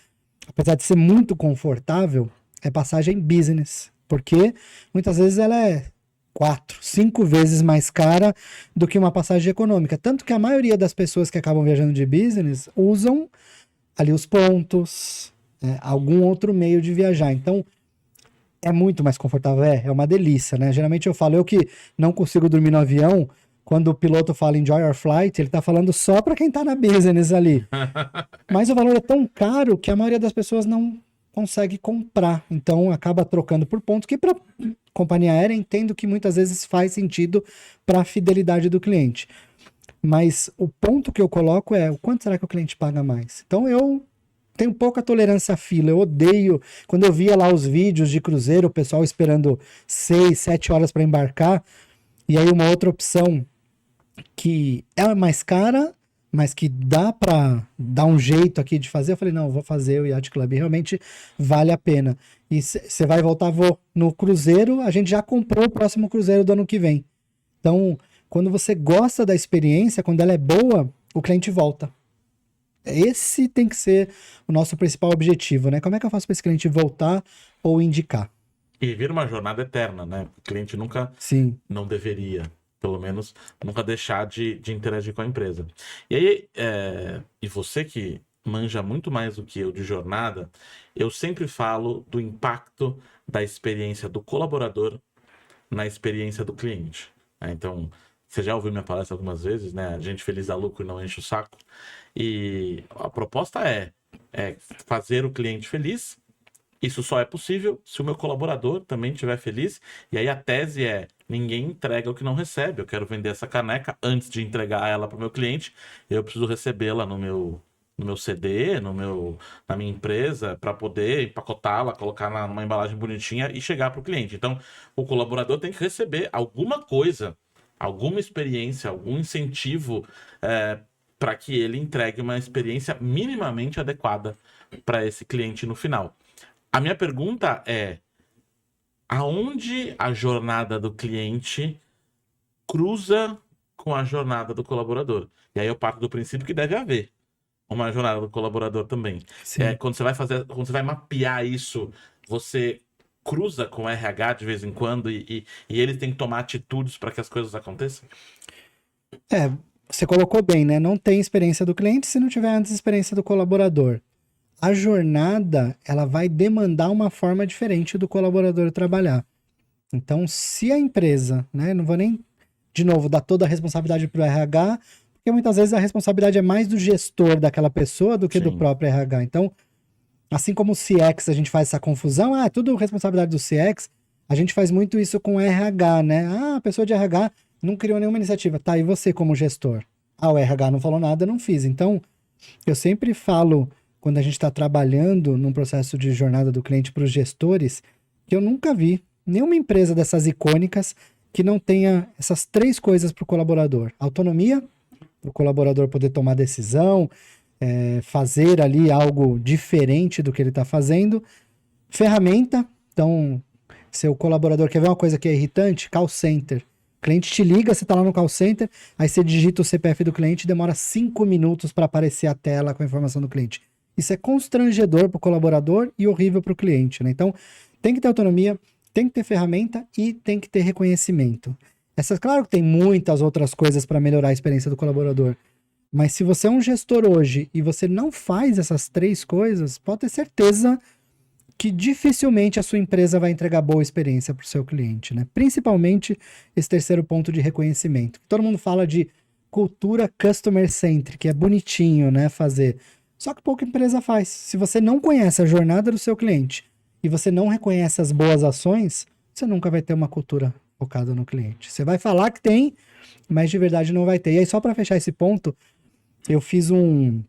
apesar de ser muito confortável, é passagem business. Porque muitas vezes ela é 4, 5 vezes mais cara do que uma passagem econômica. Tanto que a maioria das pessoas que acabam viajando de business usam ali os pontos, algum outro meio de viajar. Então, é muito mais confortável. É uma delícia, né? Geralmente eu falo, eu que não consigo dormir no avião, quando o piloto fala enjoy your flight, ele tá falando só para quem tá na business ali. Mas o valor é tão caro que a maioria das pessoas não consegue comprar. Então acaba trocando por pontos, que para companhia aérea entendo que muitas vezes faz sentido para a fidelidade do cliente. Mas o ponto que eu coloco é o quanto será que o cliente paga mais? Então eu tenho pouca tolerância à fila. Eu odeio quando eu via lá os vídeos de cruzeiro, o pessoal esperando 6, 7 horas para embarcar. E aí uma outra opção que é mais cara, mas que dá para dar um jeito aqui de fazer. Eu falei, não, eu vou fazer o Yacht Club, realmente vale a pena. E você vai voltar, vou no cruzeiro, a gente já comprou o próximo cruzeiro do ano que vem. Então, quando você gosta da experiência, quando ela é boa, o cliente volta. Esse tem que ser o nosso principal objetivo, né? Como é que eu faço para esse cliente voltar ou indicar? E vira uma jornada eterna, né? O cliente nunca Sim, não deveria, pelo menos, nunca deixar de interagir com a empresa. E aí, e você que manja muito mais do que eu de jornada, eu sempre falo do impacto da experiência do colaborador na experiência do cliente, né? Então, você já ouviu minha palestra algumas vezes, né? A gente feliz dá lucro e não enche o saco. E a proposta é fazer o cliente feliz. Isso só é possível se o meu colaborador também estiver feliz. E aí a tese é: ninguém entrega o que não recebe. Eu quero vender essa caneca antes de entregar ela para o meu cliente. Eu preciso recebê-la no meu CD, na minha empresa, para poder empacotá-la, colocar numa embalagem bonitinha e chegar para o cliente. Então, o colaborador tem que receber alguma coisa, alguma experiência, algum incentivo para que ele entregue uma experiência minimamente adequada para esse cliente no final. A minha pergunta é: aonde a jornada do cliente cruza com a jornada do colaborador? E aí eu parto do princípio que deve haver uma jornada do colaborador também. sim. Quando você vai mapear isso, você cruza com o RH de vez em quando e eles têm que tomar atitudes para que as coisas aconteçam? Você colocou bem, né? Não tem experiência do cliente se não tiver antes experiência do colaborador. A jornada, ela vai demandar uma forma diferente do colaborador trabalhar. Então, se a empresa, né, não vou nem, de novo, dar toda a responsabilidade para o RH, porque muitas vezes a responsabilidade é mais do gestor daquela pessoa do que do Sim. próprio RH. Então, assim como o CX, a gente faz essa confusão, é tudo responsabilidade do CX, a gente faz muito isso com o RH, né? A pessoa de RH não criou nenhuma iniciativa. Tá, e você como gestor? O RH não falou nada, não fiz. Então, eu sempre falo, quando a gente está trabalhando num processo de jornada do cliente para os gestores, que eu nunca vi nenhuma empresa dessas icônicas que não tenha essas 3 coisas para o colaborador: autonomia, para o colaborador poder tomar decisão, fazer ali algo diferente do que ele está fazendo; ferramenta, então, seu colaborador quer ver uma coisa que é irritante, call center. O cliente te liga, você está lá no call center, aí você digita o CPF do cliente, demora 5 minutos para aparecer a tela com a informação do cliente. Isso é constrangedor para o colaborador e horrível para o cliente, né? Então, tem que ter autonomia, tem que ter ferramenta e tem que ter reconhecimento. Claro que tem muitas outras coisas para melhorar a experiência do colaborador, mas se você é um gestor hoje e você não faz essas 3 coisas, pode ter certeza que dificilmente a sua empresa vai entregar boa experiência para o seu cliente, né? Principalmente esse terceiro ponto de reconhecimento. Todo mundo fala de cultura customer centric, que é bonitinho, né, fazer. Só que pouca empresa faz. Se você não conhece a jornada do seu cliente e você não reconhece as boas ações, você nunca vai ter uma cultura focada no cliente. Você vai falar que tem, mas de verdade não vai ter. E aí, só para fechar esse ponto, eu fiz um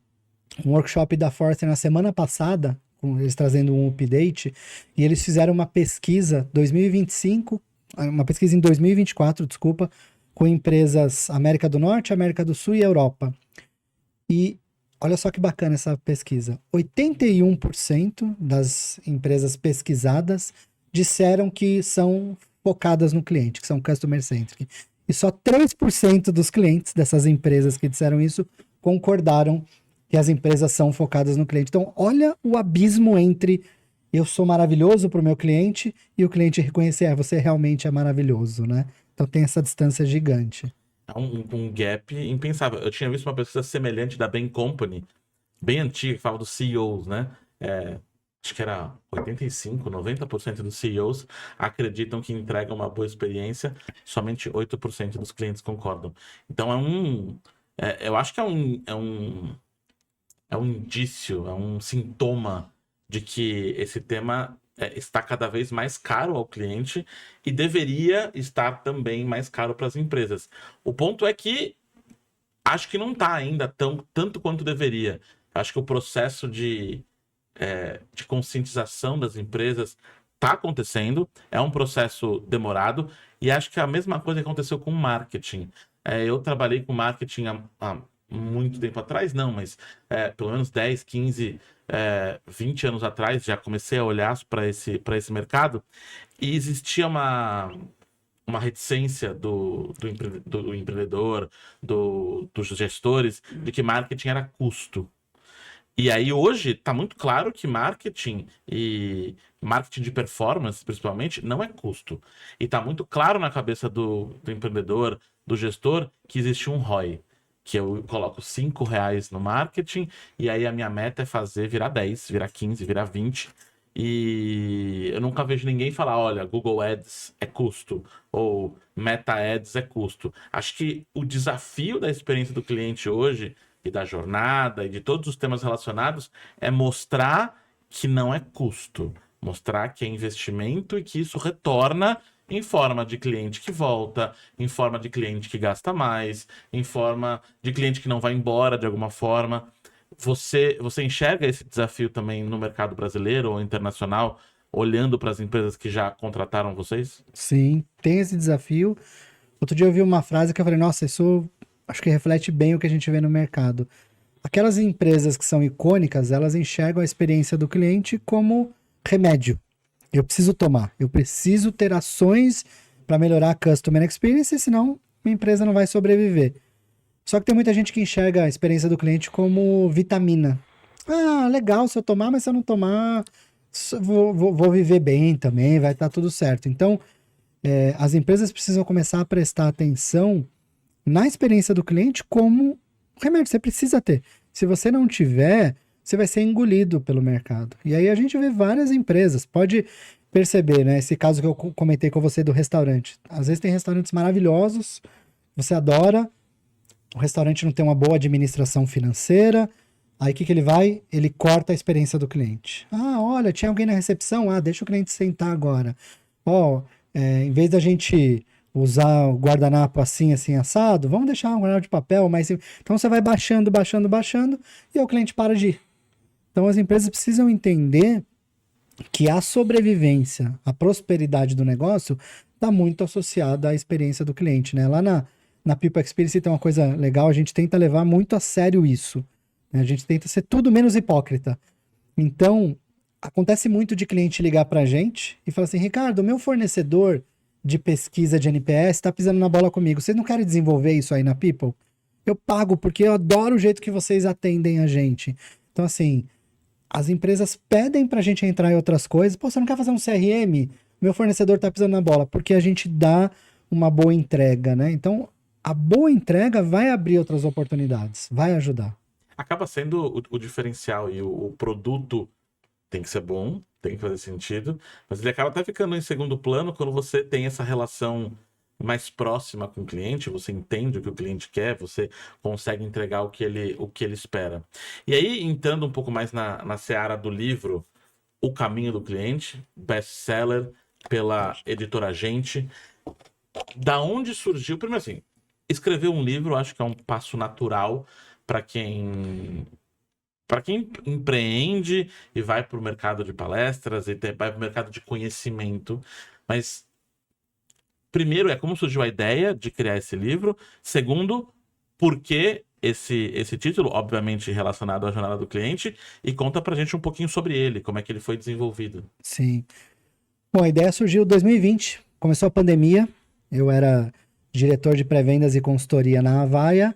workshop da Forrester na semana passada, com eles trazendo um update, e eles fizeram uma pesquisa 2025, uma pesquisa em 2024, desculpa, com empresas América do Norte, América do Sul e Europa. E olha só que bacana essa pesquisa. 81% das empresas pesquisadas disseram que são focadas no cliente, que são customer centric. E só 3% dos clientes dessas empresas que disseram isso concordaram que as empresas são focadas no cliente. Então, olha o abismo entre eu sou maravilhoso para o meu cliente e o cliente reconhecer, você realmente é maravilhoso, né? Então tem essa distância gigante. É um gap impensável. Eu tinha visto uma pesquisa semelhante da Bain Company, bem antiga, que falava dos CEOs, né? acho que era 85, 90% dos CEOs acreditam que entregam uma boa experiência, somente 8% dos clientes concordam. Então eu acho que é um indício, é um sintoma de que esse tema está cada vez mais caro ao cliente e deveria estar também mais caro para as empresas. O ponto é que acho que não está ainda tanto quanto deveria. Acho que o processo de conscientização das empresas está acontecendo, é um processo demorado, e acho que é a mesma coisa aconteceu com o marketing. Eu trabalhei com marketing há muito tempo atrás, não, mas pelo menos 10, 15, 20 anos atrás, já comecei a olhar para esse mercado, e existia uma reticência do empreendedor, dos gestores, de que marketing era custo. E aí hoje está muito claro que marketing e marketing de performance, principalmente, não é custo. E está muito claro na cabeça do empreendedor, do gestor, que existe um ROI. Que eu coloco R$ 5 no marketing e aí a minha meta é fazer virar 10, virar 15, virar 20. E eu nunca vejo ninguém falar, olha, Google Ads é custo ou Meta Ads é custo. Acho que o desafio da experiência do cliente hoje e da jornada e de todos os temas relacionados é mostrar que não é custo, mostrar que é investimento e que isso retorna em forma de cliente que volta, em forma de cliente que gasta mais, em forma de cliente que não vai embora de alguma forma. Você enxerga esse desafio também no mercado brasileiro ou internacional, olhando para as empresas que já contrataram vocês? Sim, tem esse desafio. Outro dia eu vi uma frase que eu falei, nossa, isso acho que reflete bem o que a gente vê no mercado. Aquelas empresas que são icônicas, elas enxergam a experiência do cliente como remédio. Eu preciso tomar, eu preciso ter ações para melhorar a customer experience, senão minha empresa não vai sobreviver. Só que tem muita gente que enxerga a experiência do cliente como vitamina. Ah, legal se eu tomar, mas se eu não tomar, vou viver bem também, vai estar tudo certo. Então, as empresas precisam começar a prestar atenção na experiência do cliente como remédio. Você precisa ter. Se você não tiver, você vai ser engolido pelo mercado. E aí a gente vê várias empresas. Pode perceber, né? Esse caso que eu comentei com você do restaurante. Às vezes tem restaurantes maravilhosos, você adora, o restaurante não tem uma boa administração financeira. Aí o que ele vai? Ele corta a experiência do cliente. Ah, olha, tinha alguém na recepção? Ah, deixa o cliente sentar agora. Ó, em vez da gente usar o guardanapo assim, assim, assado, vamos deixar um guardanapo de papel, mas então você vai baixando, baixando, baixando, e aí o cliente para de ir. Então as empresas precisam entender que a sobrevivência, a prosperidade do negócio está muito associada à experiência do cliente, né? Lá na People Experience tem uma coisa legal, a gente tenta levar muito a sério isso, né? A gente tenta ser tudo menos hipócrita. Então, acontece muito de cliente ligar pra gente e falar assim, Ricardo, meu fornecedor de pesquisa de NPS está pisando na bola comigo. Vocês não querem desenvolver isso aí na People? Eu pago porque eu adoro o jeito que vocês atendem a gente. Então, assim, as empresas pedem pra gente entrar em outras coisas. Pô, você não quer fazer um CRM? Meu fornecedor tá pisando na bola. Porque a gente dá uma boa entrega, né? Então, a boa entrega vai abrir outras oportunidades, vai ajudar. Acaba sendo o diferencial e o produto tem que ser bom, tem que fazer sentido, mas ele acaba até ficando em segundo plano quando você tem essa relação mais próxima com o cliente, você entende o que o cliente quer, você consegue entregar o que ele espera. E aí, entrando um pouco mais na seara do livro, O Caminho do Cliente, best-seller pela editora Gente, da onde surgiu? Primeiro assim, escrever um livro acho que é um passo natural para quem empreende e vai para o mercado de palestras e vai para o mercado de conhecimento. Mas, primeiro, como surgiu a ideia de criar esse livro. Segundo, por que esse título, obviamente relacionado à jornada do cliente. E conta pra gente um pouquinho sobre ele, como é que ele foi desenvolvido. Sim. Bom, a ideia surgiu em 2020. Começou a pandemia. Eu era diretor de pré-vendas e consultoria na Avaya.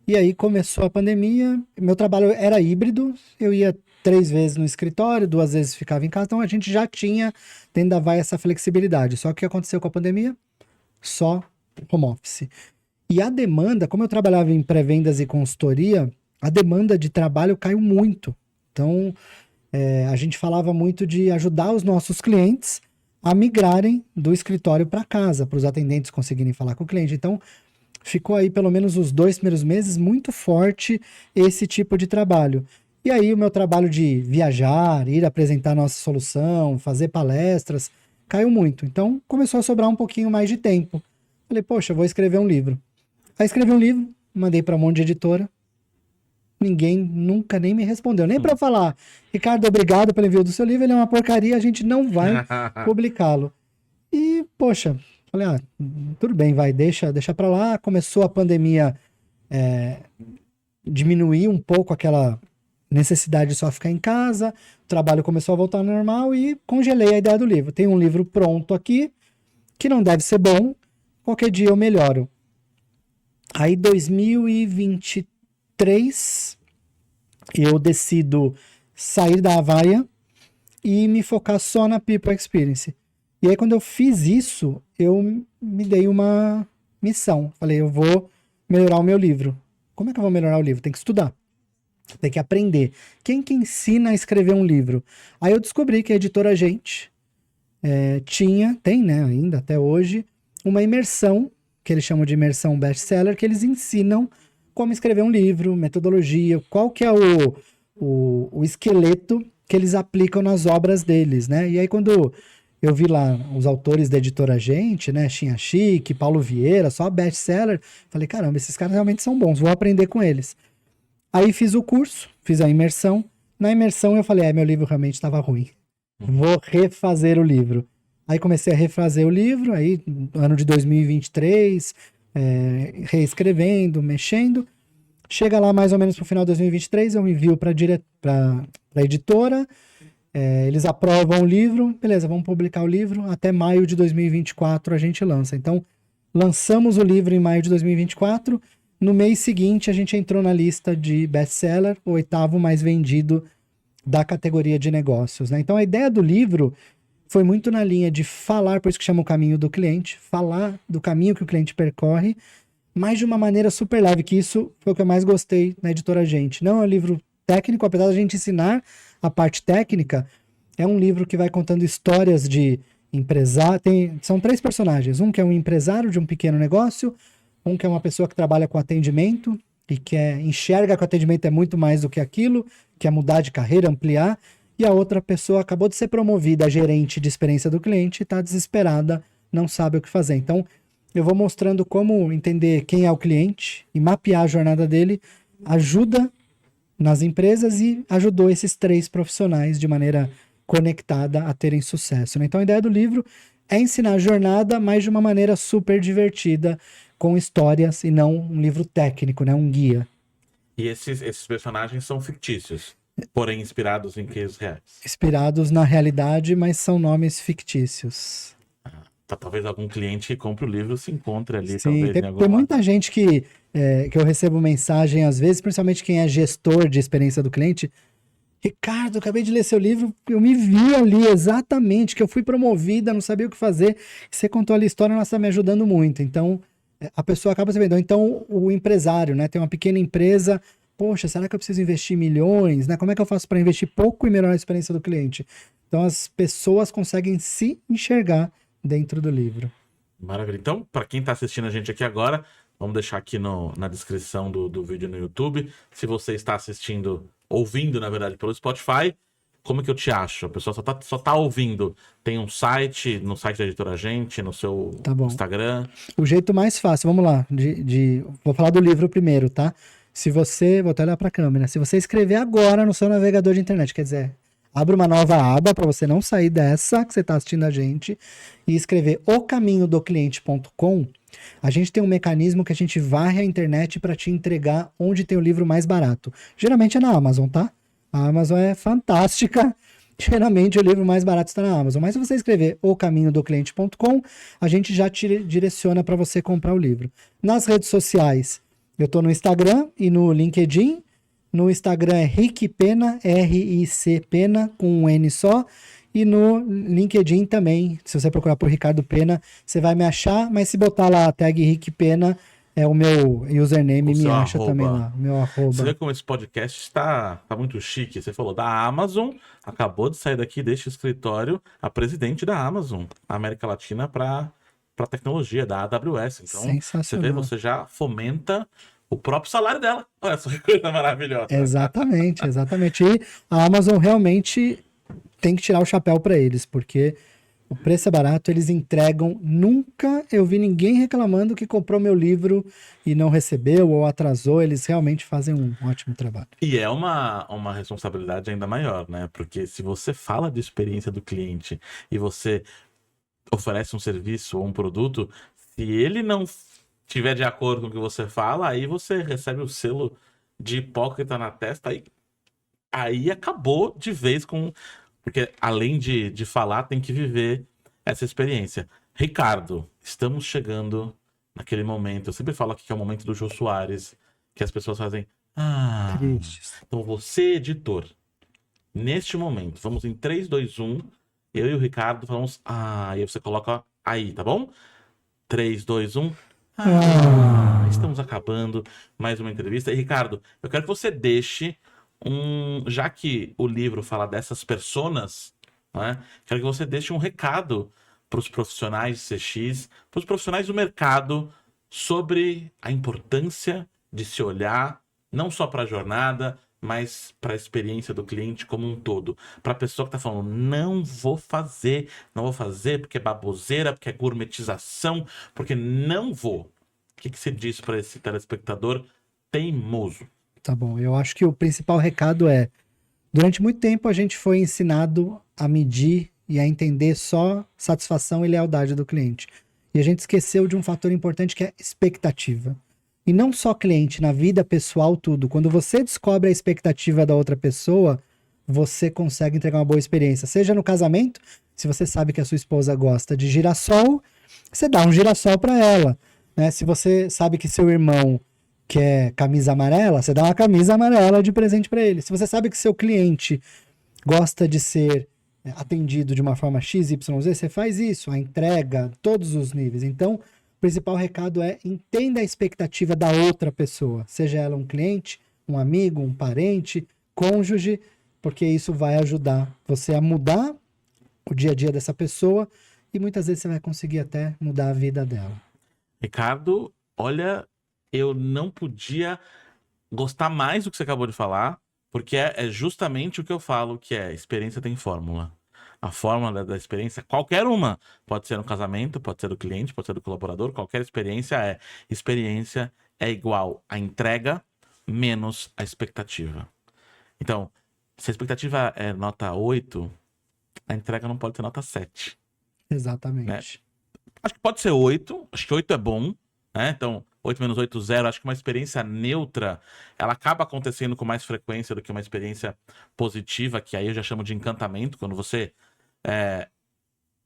E aí começou a pandemia, meu trabalho era híbrido, eu ia 3 vezes no escritório, 2 vezes ficava em casa, então a gente já tinha dentro da Avaya essa flexibilidade. Só que o que aconteceu com a pandemia? Só home office. E a demanda, como eu trabalhava em pré-vendas e consultoria, a demanda de trabalho caiu muito. Então, a gente falava muito de ajudar os nossos clientes a migrarem do escritório para casa, para os atendentes conseguirem falar com o cliente. Então, ficou aí pelo menos os 2 primeiros meses muito forte esse tipo de trabalho. E aí o meu trabalho de viajar, ir apresentar nossa solução, fazer palestras, caiu muito. Então, começou a sobrar um pouquinho mais de tempo. Falei, poxa, vou escrever um livro. Aí escrevi um livro, mandei para um monte de editora. Ninguém nunca nem me respondeu, nem para falar, Ricardo, obrigado pelo envio do seu livro, ele é uma porcaria, a gente não vai publicá-lo. E, poxa, falei, tudo bem, vai, deixa para lá. Começou a pandemia, diminuir um pouco aquela necessidade de só ficar em casa, o trabalho começou a voltar ao normal e congelei a ideia do livro. Tem um livro pronto aqui, que não deve ser bom, qualquer dia eu melhoro. Aí, 2023, eu decido sair da Avaya e me focar só na People Experience. E aí, quando eu fiz isso, eu me dei uma missão. Falei, eu vou melhorar o meu livro. Como é que eu vou melhorar o livro? Tem que estudar. Tem que aprender. Quem que ensina a escrever um livro? Aí eu descobri que a editora Gente tem, né, ainda até hoje, uma imersão, que eles chamam de imersão best-seller, que eles ensinam como escrever um livro, metodologia, qual que é o esqueleto que eles aplicam nas obras deles, né? E aí quando eu vi lá os autores da editora Gente, né, Chinha Chique, Paulo Vieira, só best-seller, falei, caramba, esses caras realmente são bons, vou aprender com eles. Aí fiz o curso, fiz a imersão. Na imersão eu falei, meu livro realmente estava ruim. Vou refazer o livro. Aí comecei a refazer o livro, aí no ano de 2023, reescrevendo, mexendo. Chega lá mais ou menos pro final de 2023, eu envio para a editora, eles aprovam o livro, beleza, vamos publicar o livro, até maio de 2024 a gente lança. Então, lançamos o livro em maio de 2024, no mês seguinte a gente entrou na lista de best-seller, o 8º mais vendido da categoria de negócios, né? Então a ideia do livro foi muito na linha de falar, por isso que chama o caminho do cliente, falar do caminho que o cliente percorre, mas de uma maneira super leve, que isso foi o que eu mais gostei na editora Gente. Não é um livro técnico, apesar da gente ensinar a parte técnica, é um livro que vai contando histórias de empresário. São 3 personagens, um que é um empresário de um pequeno negócio, um que é uma pessoa que trabalha com atendimento e que enxerga que o atendimento é muito mais do que aquilo, quer mudar de carreira, ampliar, e a outra pessoa acabou de ser promovida a gerente de experiência do cliente e está desesperada, não sabe o que fazer. Então, eu vou mostrando como entender quem é o cliente e mapear a jornada dele, ajuda nas empresas e ajudou esses 3 profissionais de maneira conectada a terem sucesso, né? Então, a ideia do livro é ensinar a jornada, mas de uma maneira super divertida, com histórias e não um livro técnico, né? Um guia. E esses personagens são fictícios, porém inspirados em cases reais. Inspirados na realidade, mas são nomes fictícios. Talvez algum cliente que compre o livro se encontre ali. Sim, talvez, tem muita gente que eu recebo mensagem às vezes, principalmente quem é gestor de experiência do cliente. Ricardo, acabei de ler seu livro, eu me vi ali exatamente, que eu fui promovida, não sabia o que fazer. Você contou ali a história, nossa, tá me ajudando muito. Então, a pessoa acaba sabendo. Então, o empresário, né, tem uma pequena empresa, poxa, será que eu preciso investir milhões? Né? Como é que eu faço para investir pouco e melhorar a experiência do cliente? Então, as pessoas conseguem se enxergar dentro do livro. Maravilha. Então, para quem está assistindo a gente aqui agora, vamos deixar aqui na descrição do vídeo no YouTube. Se você está ouvindo, na verdade, pelo Spotify, como que eu te acho? A pessoa só tá ouvindo. Tem um site, no site da editora Gente, no seu Instagram. O jeito mais fácil, vamos lá, vou falar do livro primeiro, tá? Vou até olhar para a câmera. Se você escrever agora no seu navegador de internet, quer dizer, abre uma nova aba para você não sair dessa que você está assistindo a gente e escrever ocaminhodocliente.com. A gente tem um mecanismo que a gente varre a internet para te entregar onde tem o livro mais barato. Geralmente é na Amazon, tá? A Amazon é fantástica. Geralmente o livro mais barato está na Amazon. Mas se você escrever ocaminhodocliente.com, a gente já te direciona para você comprar o livro. Nas redes sociais, eu estou no Instagram e no LinkedIn. No Instagram é Rick Pena, R-I-C Pena, com um N só. E no LinkedIn também, se você procurar por Ricardo Pena, você vai me achar. Mas se botar lá a tag Rick Pena, é o meu username, O me seu acha arroba. também lá, meu Você vê arroba. como esse podcast está muito chique. Você falou da Amazon, acabou de sair daqui deste escritório a presidente da Amazon, América Latina para tecnologia, da AWS. Então, você vê, Sensacional. você já fomenta o próprio salário dela. Olha só que coisa maravilhosa. Exatamente, exatamente. E a Amazon realmente tem que tirar o chapéu para eles, porque o preço é barato, eles entregam. Nunca eu vi ninguém reclamando que comprou meu livro e não recebeu ou atrasou. Eles realmente fazem um ótimo trabalho. E é uma responsabilidade ainda maior, né? Porque se você fala de experiência do cliente e você oferece um serviço ou um produto, se ele não tiver de acordo com o que você fala, aí você recebe o selo de hipócrita na testa, aí acabou de vez com. Porque além de falar, tem que viver essa experiência. Ricardo, estamos chegando naquele momento. Eu sempre falo aqui que é o momento do Jô Soares, que as pessoas fazem. Ah, Tristes. então você, editor, neste momento, vamos em 3, 2, 1. Eu e o Ricardo falamos. Ah, e aí você coloca aí, tá bom? 3, 2, 1. Estamos acabando mais uma entrevista. E, Ricardo, eu quero que você deixe já que o livro fala dessas personas, né? Quero que você deixe um recado para os profissionais de CX, para os profissionais do mercado, sobre a importância de se olhar não só para a jornada, mas para a experiência do cliente como um todo. Para a pessoa que está falando, não vou fazer porque é baboseira, porque é gourmetização, porque não vou. O que você diz para esse telespectador teimoso? Tá bom, eu acho que o principal recado é: durante muito tempo a gente foi ensinado a medir e a entender só satisfação e lealdade do cliente. E a gente esqueceu de um fator importante que é expectativa. E não só cliente, na vida pessoal, tudo. Quando você descobre a expectativa da outra pessoa, você consegue entregar uma boa experiência. Seja no casamento, se você sabe que a sua esposa gosta de girassol, você dá um girassol para ela, né? Se você sabe que seu irmão quer camisa amarela, você dá uma camisa amarela de presente para ele. Se você sabe que seu cliente gosta de ser atendido de uma forma XYZ, você faz isso, a entrega, todos os níveis. Então, o principal recado é: entenda a expectativa da outra pessoa, seja ela um cliente, um amigo, um parente, cônjuge, porque isso vai ajudar você a mudar o dia a dia dessa pessoa e muitas vezes você vai conseguir até mudar a vida dela. Ricardo, olha, eu não podia gostar mais do que você acabou de falar, porque é justamente o que eu falo, que é: experiência tem fórmula. A fórmula da experiência, qualquer uma, pode ser no casamento, pode ser do cliente, pode ser do colaborador, qualquer experiência é igual a entrega menos a expectativa. Então, se a expectativa é nota 8, a entrega não pode ter nota 7. Exatamente. Acho que pode ser 8, acho que 8 é bom, né? Então, 8 menos 8, 0. Acho que uma experiência neutra, ela acaba acontecendo com mais frequência do que uma experiência positiva, que aí eu já chamo de encantamento. Quando você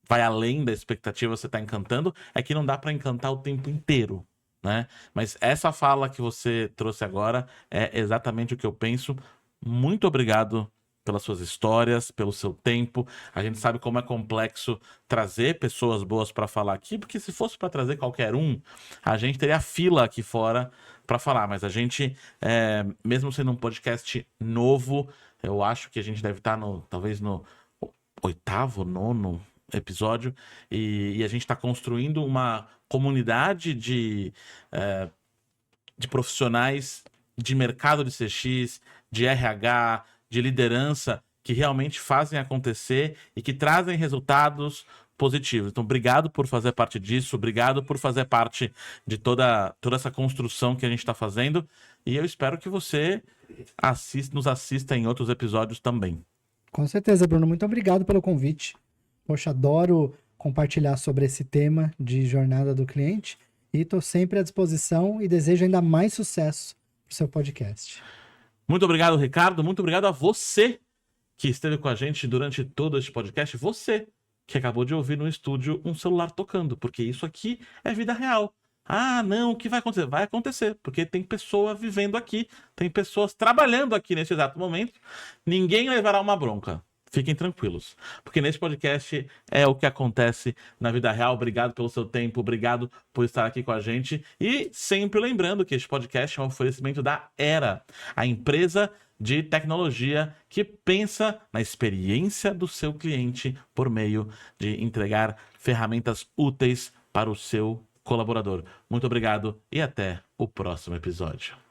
vai além da expectativa, você está encantando. É que não dá para encantar o tempo inteiro, né? Mas essa fala que você trouxe agora é exatamente o que eu penso. Muito obrigado pelas suas histórias, pelo seu tempo. A gente sabe como é complexo trazer pessoas boas para falar aqui, porque se fosse para trazer qualquer um, a gente teria fila aqui fora para falar. Mas a gente, mesmo sendo um podcast novo, eu acho que a gente deve estar talvez no 8º, 9º episódio, e a gente está construindo uma comunidade de profissionais de mercado de CX, de RH, de liderança, que realmente fazem acontecer e que trazem resultados positivos. Então, obrigado por fazer parte disso, obrigado por fazer parte de toda essa construção que a gente está fazendo, e eu espero que você nos assista em outros episódios também. Com certeza, Bruno. Muito obrigado pelo convite. Poxa, adoro compartilhar sobre esse tema de jornada do cliente e estou sempre à disposição e desejo ainda mais sucesso para o seu podcast. Muito obrigado, Ricardo. Muito obrigado a você que esteve com a gente durante todo este podcast. Você que acabou de ouvir no estúdio um celular tocando, porque isso aqui é vida real. Ah, não, o que vai acontecer? Vai acontecer, porque tem pessoa vivendo aqui, tem pessoas trabalhando aqui nesse exato momento. Ninguém levará uma bronca. fiquem tranquilos, porque nesse podcast é o que acontece na vida real. Obrigado pelo seu tempo, obrigado por estar aqui com a gente, e sempre lembrando que este podcast é um oferecimento da Era, a empresa de tecnologia que pensa na experiência do seu cliente por meio de entregar ferramentas úteis para o seu colaborador. Muito obrigado e até o próximo episódio.